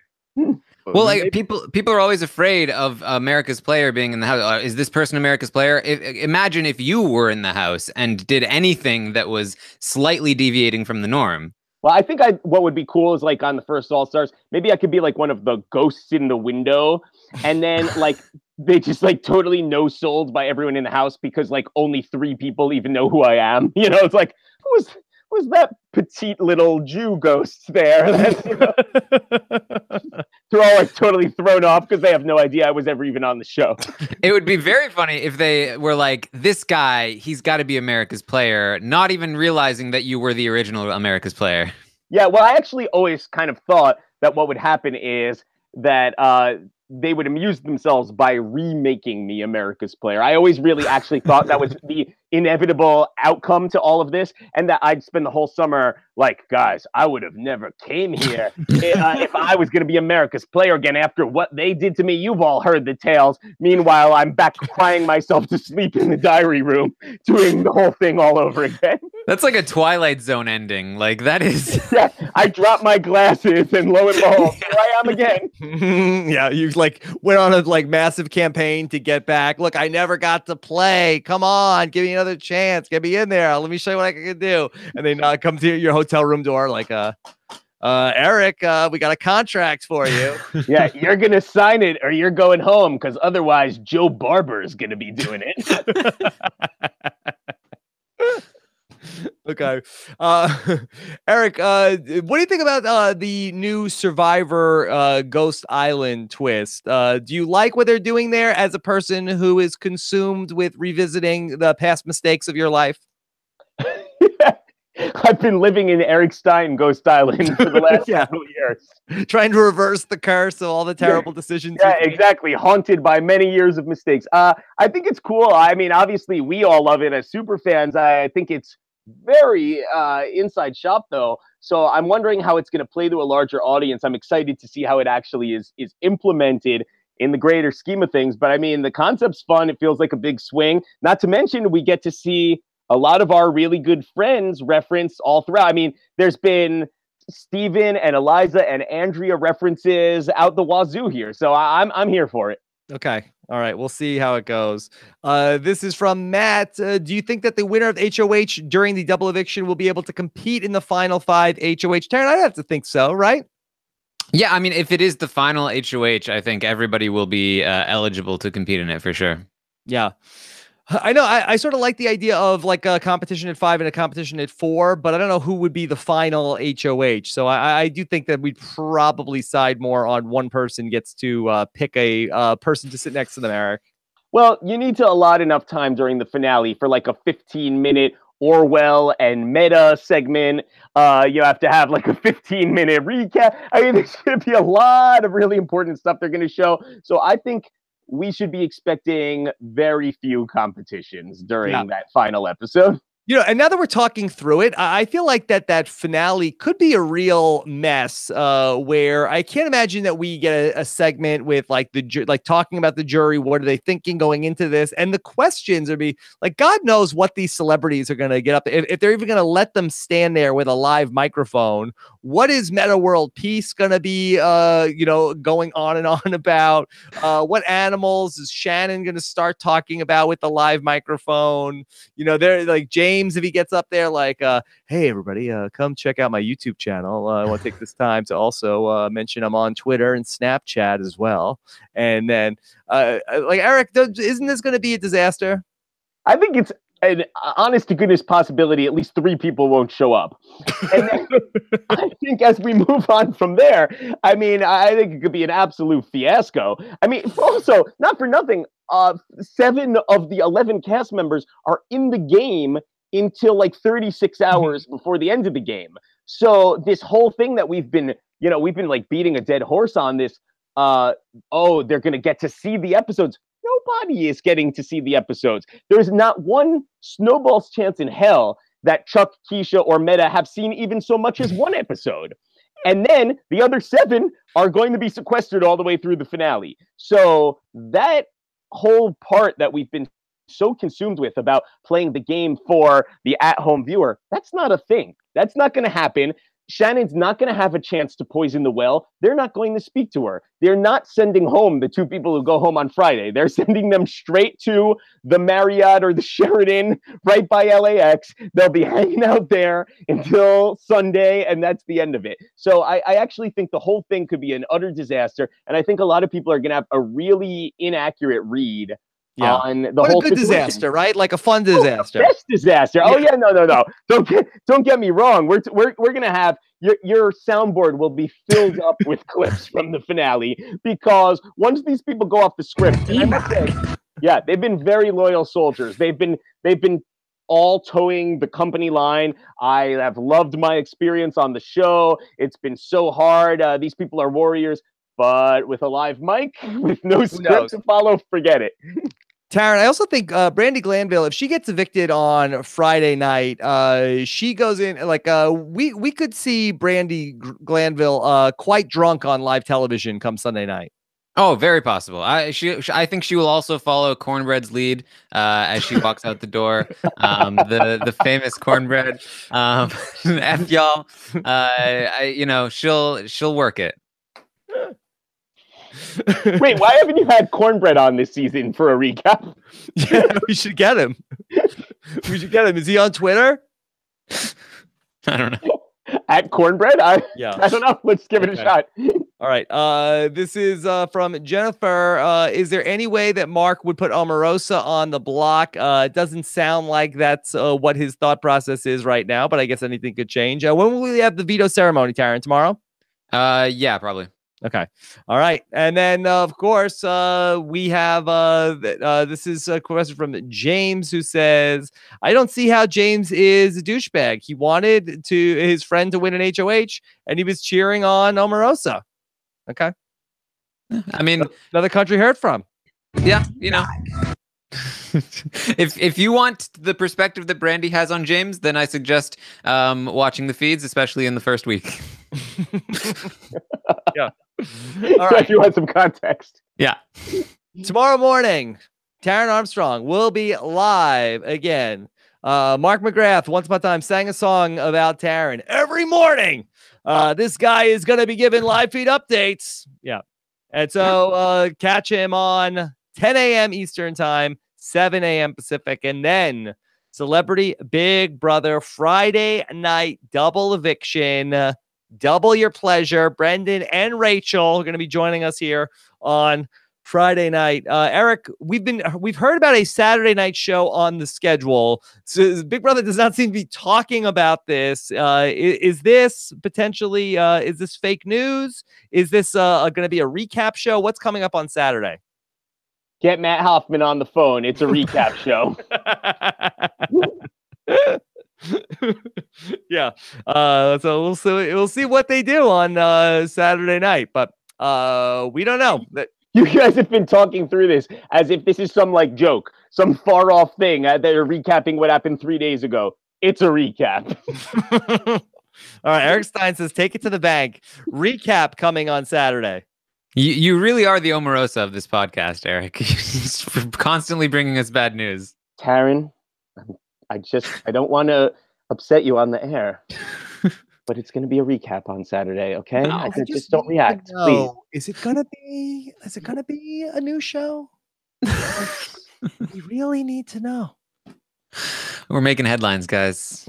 Well, like people are always afraid of America's Player being in the house. Is this person America's Player? Imagine if you were in the house and did anything that was slightly deviating from the norm. Well, I think what would be cool is, like, on the first All-Stars, maybe I could be like one of the ghosts in the window, and then like they just like totally no-sold by everyone in the house because like only 3 people even know who I am. It's like, who's that petite little Jew ghost there? They're all like totally thrown off because they have no idea I was ever even on the show. It would be very funny if they were like, this guy, he's got to be America's Player, not even realizing that you were the original America's Player. Yeah, well, I actually always kind of thought that what would happen is that they would amuse themselves by remaking me America's Player. I always really actually thought that was the inevitable outcome to all of this, and that I'd spend the whole summer like, guys, I would have never came here if I was going to be America's player again after what they did to me. You've all heard the tales. Meanwhile, I'm back crying myself to sleep in the diary room, doing the whole thing all over again. That's like a Twilight Zone ending. Like, that is... Yeah, I dropped my glasses, and lo and behold, here I am again. Yeah, you like went on a like massive campaign to get back. Look, I never got to play. Come on, give me another chance. Get me in there. Let me show you what I can do. And then come to your hotel room door like, Eric, we got a contract for you. Yeah, you're going to sign it or you're going home, because otherwise Joe Barber is going to be doing it. Okay. Eric, what do you think about the new Survivor Ghost Island twist? Do you like what they're doing there as a person who is consumed with revisiting the past mistakes of your life? I've been living in Eric Stein Ghost Island for the last several years. Trying to reverse the curse of all the terrible decisions. Yeah, exactly. Haunted by many years of mistakes. I think it's cool. I mean, obviously, we all love it as super fans. I think it's very inside shop, though. So I'm wondering how it's going to play to a larger audience. I'm excited to see how it actually is implemented in the greater scheme of things. But I mean, the concept's fun. It feels like a big swing. Not to mention, we get to see a lot of our really good friends referenced all throughout. I mean, there's been Steven and Eliza and Andrea references out the wazoo here. So I'm here for it. Okay. All right. We'll see how it goes. This is from Matt. Do you think that the winner of HOH during the double eviction will be able to compete in the final 5 HOH? Taran, I'd have to think so, right? Yeah, I mean, if it is the final HOH, I think everybody will be eligible to compete in it for sure. Yeah. I know. I sort of like the idea of like a competition at 5 and a competition at 4, but I don't know who would be the final HOH. So I do think that we'd probably side more on one person gets to pick a person to sit next to them, Eric. Well, you need to allot enough time during the finale for like a 15-minute Orwell and meta segment. You have to have like a 15-minute recap. I mean, there's going to be a lot of really important stuff they're going to show. So I think we should be expecting very few competitions during that final episode. You know, and now that we're talking through it, I feel like that finale could be a real mess where I can't imagine that we get a segment with like talking about the jury. What are they thinking going into this? And the questions are be like, God knows what these celebrities are going to get up. If they're even going to let them stand there with a live microphone. What is Meta World Peace going to be, going on and on about? What animals is Shannon going to start talking about with the live microphone? You know, they're like James, if he gets up there like, hey, everybody, come check out my YouTube channel. I want to take this time to also mention I'm on Twitter and Snapchat as well. And then, like, Eric, isn't this going to be a disaster? I think it's an honest to goodness possibility at least 3 people won't show up. And then I think as we move on from there, I mean, I think it could be an absolute fiasco. I mean, also, not for nothing, 7 of the 11 cast members are in the game until like 36 hours before the end of the game. So this whole thing that we've been like beating a dead horse on this, they're going to get to see the episodes. Nobody is getting to see the episodes. There's not one snowball's chance in hell that Chuck, Keisha, or Meta have seen even so much as one episode. And then the other 7 are going to be sequestered all the way through the finale. So that whole part that we've been so consumed with about playing the game for the at-home viewer, that's not a thing. That's not going to happen. Shannon's not going to have a chance to poison the well. They're not going to speak to her. They're not sending home the 2 people who go home on Friday. They're sending them straight to the Marriott or the Sheraton right by LAX. They'll be hanging out there until Sunday, and that's the end of it. So I actually think the whole thing could be an utter disaster, and I think a lot of people are going to have a really inaccurate read on the whole good disaster, right? Like a fun disaster. Best disaster. Oh yeah, no. Don't get me wrong. We're gonna have your soundboard will be filled up with clips from the finale, because once these people go off the script, I must say, yeah, they've been very loyal soldiers. They've been all towing the company line. I have loved my experience on the show. It's been so hard. These people are warriors, but with a live mic, with no script to follow, forget it. Taran, I also think Brandi Glanville, if she gets evicted on Friday night, she goes in like we could see Brandi Glanville quite drunk on live television come Sunday night. Oh, very possible. I think she will also follow Cornbread's lead as she walks out the door. The famous Cornbread. F y'all. She'll work it. Wait, why haven't you had Cornbread on this season for a recap? Yeah, we should get him. We should get him. Is he on Twitter? I don't know. At Cornbread? I don't know. Let's give it a shot. All right. This is from Jennifer. Is there any way that Mark would put Omarosa on the block? It doesn't sound like that's what his thought process is right now, but I guess anything could change. When will we have the veto ceremony, Taran? Tomorrow? Yeah, probably. Okay. All right. And then, of course, we have this is a question from James, who says, I don't see how James is a douchebag. He wanted his friend to win an HOH, and he was cheering on Omarosa. Okay. I mean, another country heard from. Yeah, if you want the perspective that Brandi has on James, then I suggest watching the feeds, especially in the first week. Yeah. All right. If you want some context. Yeah. Tomorrow morning, Taran Armstrong will be live again. Mark McGrath, once upon a time, sang a song about Taran every morning. This guy is going to be giving live feed updates. Yeah. And so catch him on 10 a.m. Eastern time, 7 a.m. Pacific. And then Celebrity Big Brother Friday night double eviction. Double your pleasure. Brendan and Rachel are going to be joining us here on Friday night. Eric, we've heard about a Saturday night show on the schedule. So Big Brother does not seem to be talking about this. Is this potentially is this fake news? Is this going to be a recap show? What's coming up on Saturday? Get Matt Hoffman on the phone. It's a recap show. Yeah. So we'll see what they do on Saturday night, but we don't know. You guys have been talking through this as if this is some like joke, some far off thing. They're recapping what happened 3 days ago. It's a recap. All right. Eric Stein says, take it to the bank. Recap coming on Saturday. You really are the Omarosa of this podcast, Eric. You're constantly bringing us bad news. Taran, I don't want to upset you on the air, but it's going to be a recap on Saturday. Okay, no, I just don't react. Please. Is it gonna be a new show? We really need to know. We're making headlines, guys.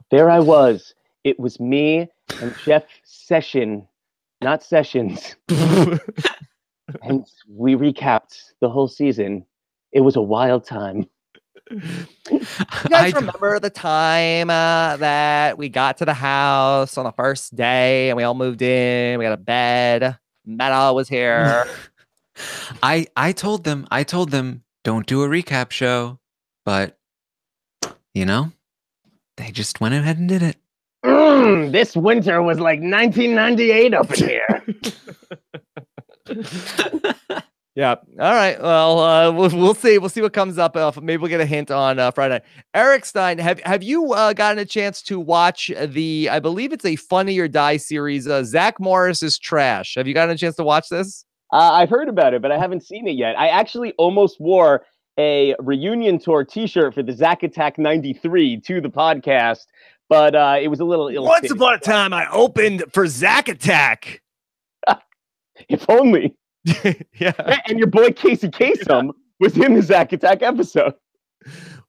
There I was. It was me and Jeff Session, not Sessions, and we recapped the whole season. It was a wild time. You guys remember the time that we got to the house on the first day and we all moved in? We got a bed. Meta was here. I told them, don't do a recap show, but they just went ahead and did it. This winter was like 1998 up in here. Yeah. All right. Well, we'll see. We'll see what comes up. Maybe we'll get a hint on Friday. Eric Stein, have you gotten a chance to watch I believe it's a Funny or Die series, Zach Morris's Trash? Have you gotten a chance to watch this? I've heard about it, but I haven't seen it yet. I actually almost wore a reunion tour T-shirt for the Zach Attack 93 to the podcast, but it was a little ill. Once upon a time, I opened for Zach Attack. If only. Yeah. And your boy Casey Kasem was in the Zach Attack episode.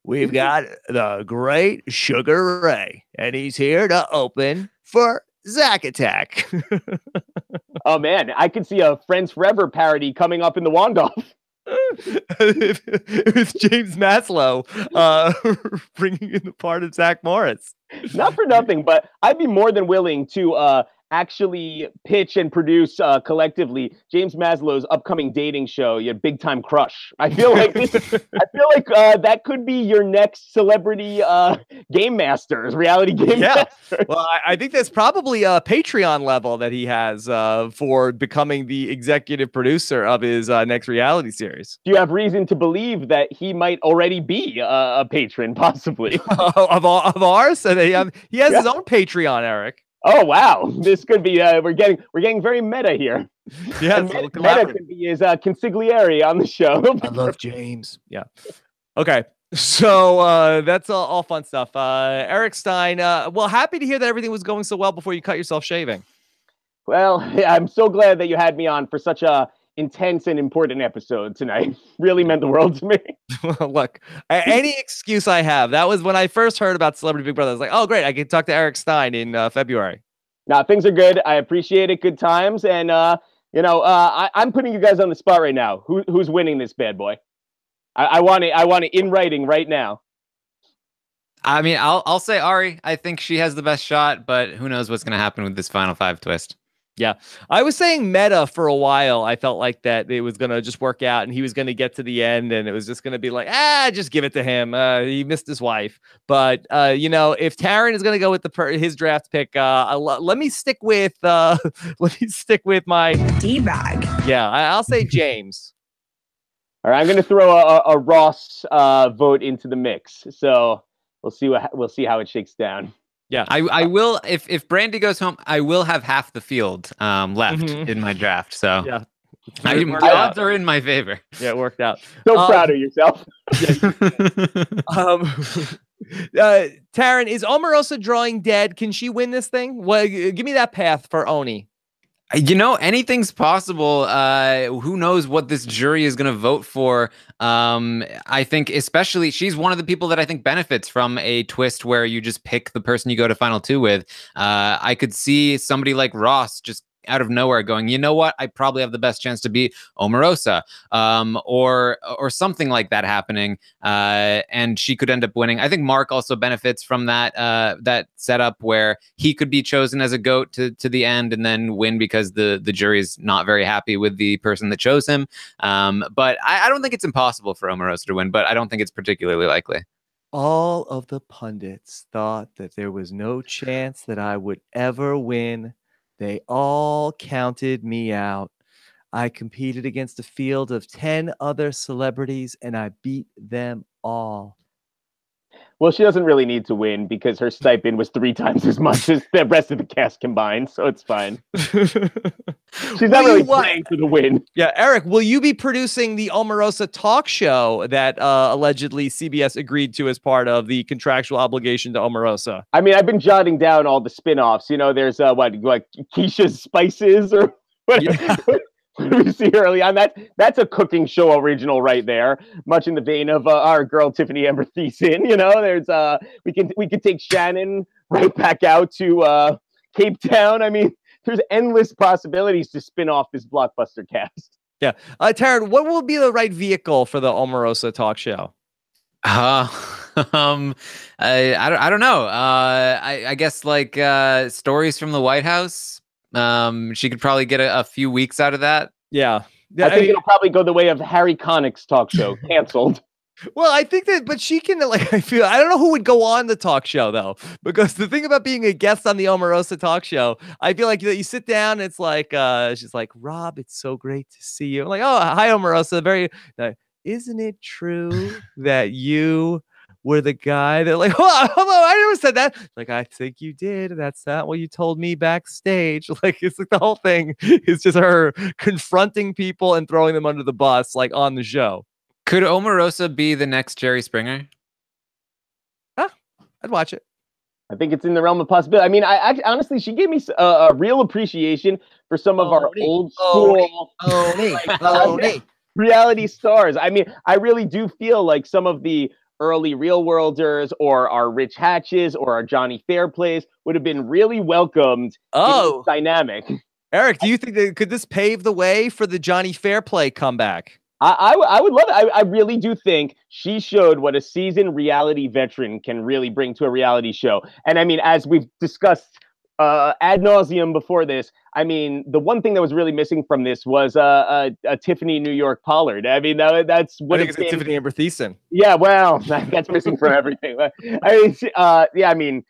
We've got the great Sugar Ray, and he's here to open for Zach Attack. Oh, man. I could see a Friends Forever parody coming up in the Wandolph. It was James Maslow bringing in the part of Zach Morris. Not for nothing, but I'd be more than willing to actually pitch and produce collectively James Maslow's upcoming dating show, your Big Time Crush. I feel like that could be your next celebrity game masters, reality game masters. Well, I think that's probably a Patreon level that he has for becoming the executive producer of his next reality series. Do you have reason to believe that he might already be a patron, possibly? of ours? So he has his own Patreon, Eric. Oh wow, this could be we're getting very meta here. Yeah, meta could be his consigliere on the show. I love James. Yeah. Okay. So that's all fun stuff. Eric Stein, well, happy to hear that everything was going so well before you cut yourself shaving. Well, yeah, I'm so glad that you had me on for such a intense and important episode tonight. Really meant the world to me. Look, any excuse I have. That was when I first heard about Celebrity Big Brother. I was like, oh, great. I can talk to Eric Stein in February. Nah, things are good. I appreciate it. Good times. And, I'm putting you guys on the spot right now. Who's winning this bad boy? I want it in writing right now. I mean, I'll say Ari. I think she has the best shot, but who knows what's going to happen with this Final Five twist. Yeah, I was saying meta for a while. I felt like that it was going to just work out and he was going to get to the end and it was just going to be like, just give it to him. He missed his wife. But, if Taran is going to go with his draft pick, let me stick with my D-bag. Yeah, I'll say James. All right, I'm going to throw a Ross vote into the mix. So we'll see how it shakes down. Yeah, I will. If Brandi goes home, I will have half the field left in my draft. So yeah, the odds are in my favor. Yeah, it worked out. So proud of yourself. Taran, is Omarosa drawing dead? Can she win this thing? Well, give me that path for Oni. Anything's possible. Who knows what this jury is going to vote for? I think especially she's one of the people that I think benefits from a twist where you just pick the person you go to final two with. I could see somebody like Ross just out of nowhere going, you know what? I probably have the best chance to beat Omarosa, or something like that happening. And she could end up winning. I think Mark also benefits from that setup where he could be chosen as a GOAT to the end and then win because the jury is not very happy with the person that chose him. But I don't think it's impossible for Omarosa to win, but I don't think it's particularly likely. All of the pundits thought that there was no chance that I would ever win. They all counted me out. I competed against a field of 10 other celebrities, and I beat them all. Well, she doesn't really need to win because her stipend was 3 times as much as the rest of the cast combined, so it's fine. She's not really playing for the win. Yeah, Eric, will you be producing the Omarosa talk show that allegedly CBS agreed to as part of the contractual obligation to Omarosa? I mean, I've been jotting down all the spin-offs. There's like Keisha's Spices or whatever. Yeah. What did we see early on? That's a cooking show original right there, much in the vein of our girl Tiffany Amber Thiessen. There's we could take Shannon right back out to Cape Town. I mean, there's endless possibilities to spin off this blockbuster cast. Yeah, Taran, what will be the right vehicle for the Omarosa talk show? I don't know. I guess like stories from the White House. She could probably get a few weeks out of that. Yeah. I think it'll probably go the way of Harry Connick's talk show, canceled. Well, I think that, but she can, I don't know who would go on the talk show though, because the thing about being a guest on the Omarosa talk show, I feel like you sit down, it's like, she's like, Rob, it's so great to see you. I'm like, oh, hi, Omarosa. Isn't it true that you were the guy that I never said that. Like, I think you did. That's not what you told me backstage. It's like the whole thing is just her confronting people and throwing them under the bus, like on the show. Could Omarosa be the next Jerry Springer? I'd watch it. I think it's in the realm of possibility. I mean, I honestly, she gave me a real appreciation for some of our old school reality stars. I mean, I really do feel like some of the early Real Worlders or our Rich Hatches or our Johnny Fairplays would have been really welcomed in this dynamic. Eric, do you think could this pave the way for the Johnny Fairplay comeback? I would love it. I really do think she showed what a seasoned reality veteran can really bring to a reality show. And I mean, as we've discussed ad nauseum before this. I mean, the one thing that was really missing from this was a Tiffany New York Pollard. I mean, that's what I think it's Tiffany Amber Thiessen. Yeah, well, that's missing from everything. I mean,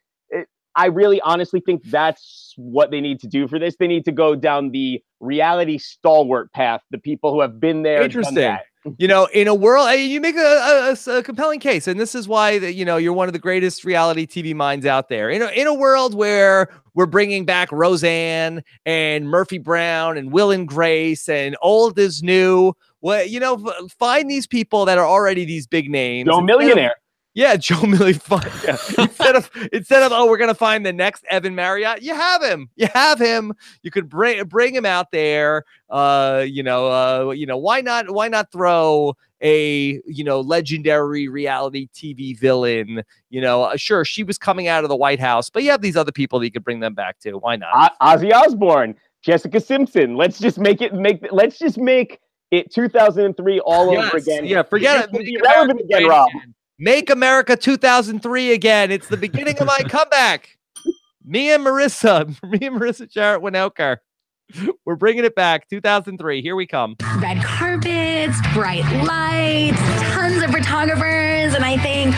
I really honestly think that's what they need to do for this. They need to go down the reality stalwart path. The people who have been there. Interesting. You know, in a world, you make a compelling case, and this is why that you're one of the greatest reality TV minds out there. In a world where we're bringing back Roseanne and Murphy Brown and Will and Grace and old is new. Well, find these people that are already these big names. Joe Millionaire. Yeah, Joe Millie. Yeah. Instead of we're gonna find the next Evan Marriott. You have him. You could bring him out there. Why not throw a legendary reality TV villain? Sure, she was coming out of the White House, but you have these other people that you could bring them back to. Why not? Ozzy Osbourne, Jessica Simpson. Let's just make it 2003 all over again. Yeah, forget it. Be relevant again, Rob. Make America 2003 again. It's the beginning of my comeback. Me and Marissa Jarrett Winokur. We're bringing it back. 2003. Here we come. Red carpets, bright lights, tons of photographers, and I think,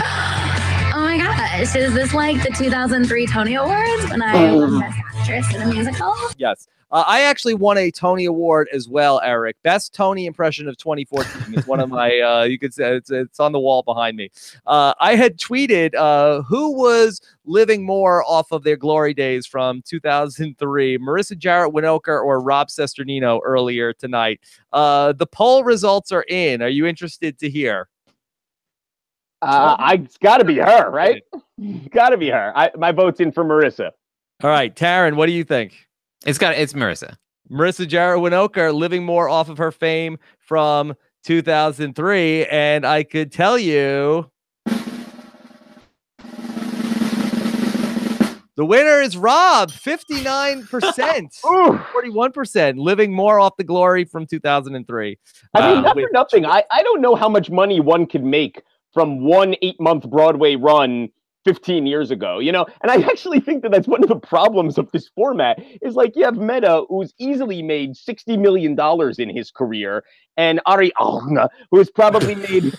oh my gosh, is this like the 2003 Tony Awards when I was Best Actress in a Musical? Yes. I actually won a Tony Award as well, Eric. Best Tony impression of 2014. It's one of my, you could say it's on the wall behind me. I had tweeted who was living more off of their glory days from 2003, Marissa Jarrett Winokur or Rob Cesternino earlier tonight. The poll results are in. Are you interested to hear? It's got to be her, right? Got to be her. My vote's in for Marissa. All right, Taran, what do you think? It's Marissa. Marissa Jarrett Winokur living more off of her fame from 2003, and I could tell you the winner is Rob, 59%, 41%, living more off the glory from 2003. I mean, not for nothing. I don't know how much money one could make from one 8-month Broadway run 15 years ago, and I actually think that's one of the problems of this format is like you have Meta, who's easily made $60 million in his career, and Ari Alna, who has probably made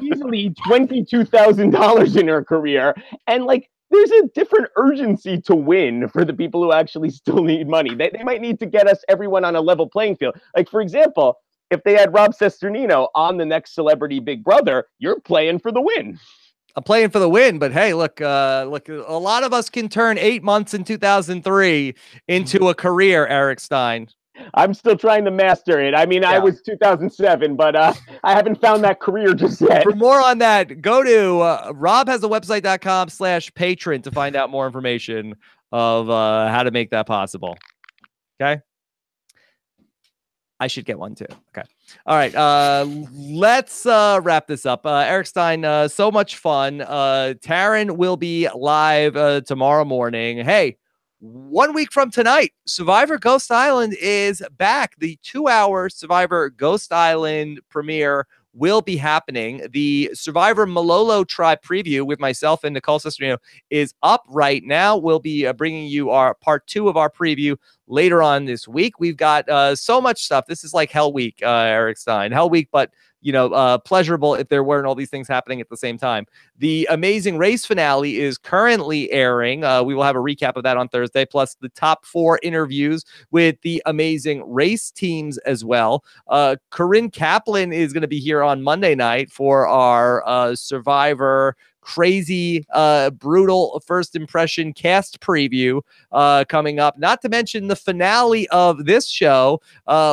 easily $22,000 in her career. And like, there's a different urgency to win for the people who actually still need money. They might need to get us everyone on a level playing field. Like, for example, if they had Rob Cesternino on the next Celebrity Big Brother, you're playing for the win. I'm playing for the win, but hey, look, a lot of us can turn 8 months in 2003 into a career, Eric Stein. I'm still trying to master it. I mean, yeah. I was 2007, but I haven't found that career just yet. For more on that, go to robhasawebsite.com/patron to find out more information of how to make that possible. Okay. I should get one too. Okay. All right. Let's wrap this up. Eric Stein, so much fun. Taran will be live tomorrow morning. Hey, 1 week from tonight, Survivor Ghost Island is back. The 2-hour Survivor Ghost Island premiere will be happening. The Survivor Malolo Tribe preview with myself and Nicole Cesternino is up right now. We'll be bringing you our part 2 of our preview later on this week. We've got so much stuff. This is like Hell Week, Eric Stein. Hell Week, but pleasurable if there weren't all these things happening at the same time. The Amazing Race finale is currently airing. We will have a recap of that on Thursday, plus the top 4 interviews with the Amazing Race teams as well. Corinne Kaplan is going to be here on Monday night for our Survivor crazy, brutal first impression cast preview coming up. Not to mention the finale of this show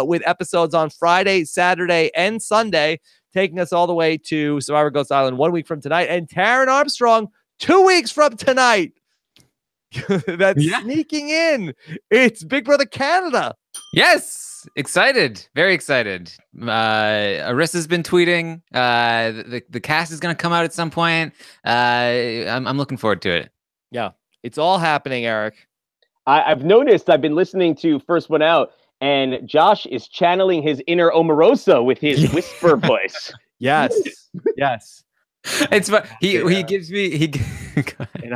with episodes on Friday, Saturday, and Sunday, taking us all the way to Survivor Ghost Island 1 week from tonight. And Taran Armstrong 2 weeks from tonight. That's sneaking in. It's Big Brother Canada. Yes, excited, very excited. Arissa's been tweeting. The cast is going to come out at some point. I'm looking forward to it. Yeah, it's all happening, Eric. I've noticed. I've been listening to First One Out, and Josh is channeling his inner Omarosa with his whisper voice. Yes, yes. It's fun. He gives me and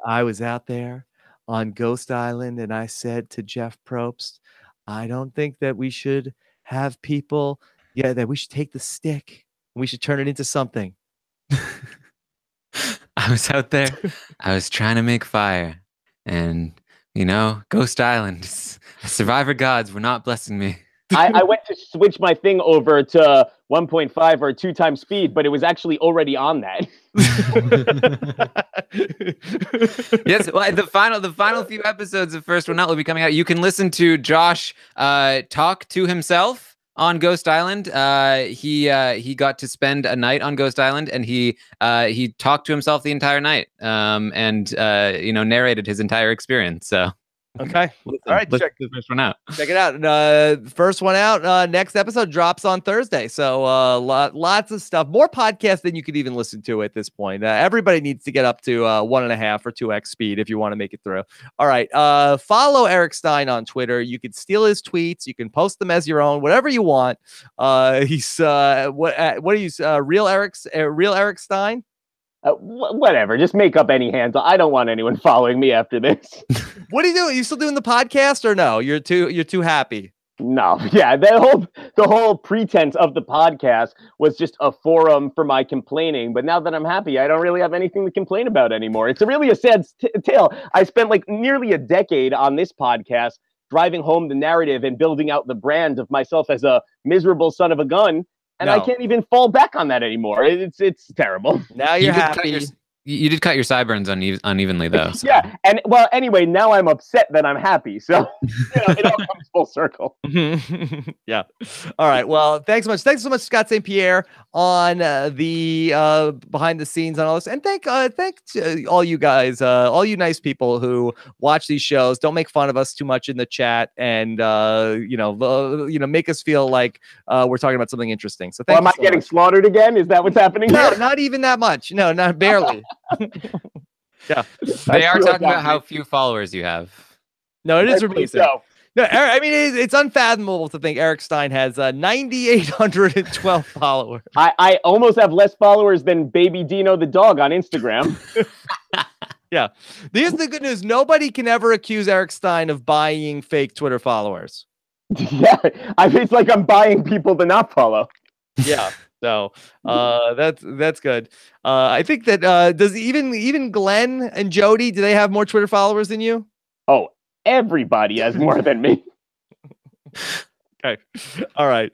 I was out there on Ghost Island, and I said to Jeff Probst, I don't think that we should have people, that we should take the stick and we should turn it into something. I was out there. I was trying to make fire. And, Ghost Island, Survivor gods were not blessing me. I went to switch my thing over to 1.5 or 2 times speed, but it was actually already on that. Yes, well, the final few episodes of First One Out will be coming out. You can listen to Josh talk to himself on Ghost Island. He got to spend a night on Ghost Island, and he talked to himself the entire night, and narrated his entire experience. So. Okay. All right. Check the First One Out. Check it out. First One Out. Next episode drops on Thursday. So lots of stuff. More podcasts than you could even listen to at this point. Everybody needs to get up to 1.5 or 2x speed if you want to make it through. All right. Follow Eric Stein on Twitter. You can steal his tweets. You can post them as your own. Whatever you want. He's what are you? Real Eric Stein. Whatever. Just make up any handle. I don't want anyone following me after this. What are you doing? Are you still doing the podcast or no? You're too happy. No. Yeah. The whole pretense of the podcast was just a forum for my complaining. But now that I'm happy, I don't really have anything to complain about anymore. It's really a sad tale. I spent like nearly a decade on this podcast driving home the narrative and building out the brand of myself as a miserable son of a gun. And I can't even fall back on that anymore. It's terrible. Now you're happy. You did cut your sideburns unevenly, though. So. Yeah, and well, anyway, now I'm upset that I'm happy. So it all comes full circle. Yeah. All right. Well, thanks so much. Thanks so much, Scott St. Pierre, on the behind the scenes on all this, and thank all you guys, all you nice people who watch these shows. Don't make fun of us too much in the chat, and make us feel like we're talking about something interesting. So, am I getting slaughtered again? Is that what's happening? No, here? not even that much. No, not barely. Yeah, they are talking about how few followers you have. No, it is amazing. No, I mean it's unfathomable to think Eric Stein has 9,812 followers. I almost have less followers than Baby Dino the dog on Instagram. Yeah, here's the good news: nobody can ever accuse Eric Stein of buying fake Twitter followers. Yeah, it's like I'm buying people to not follow. Yeah. So that's good. I think that does even Glenn and Jody, do they have more Twitter followers than you? Oh, everybody has more than me. Okay. All right.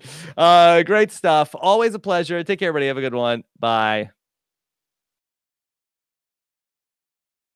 Great stuff. Always a pleasure. Take care, everybody. Have a good one. Bye.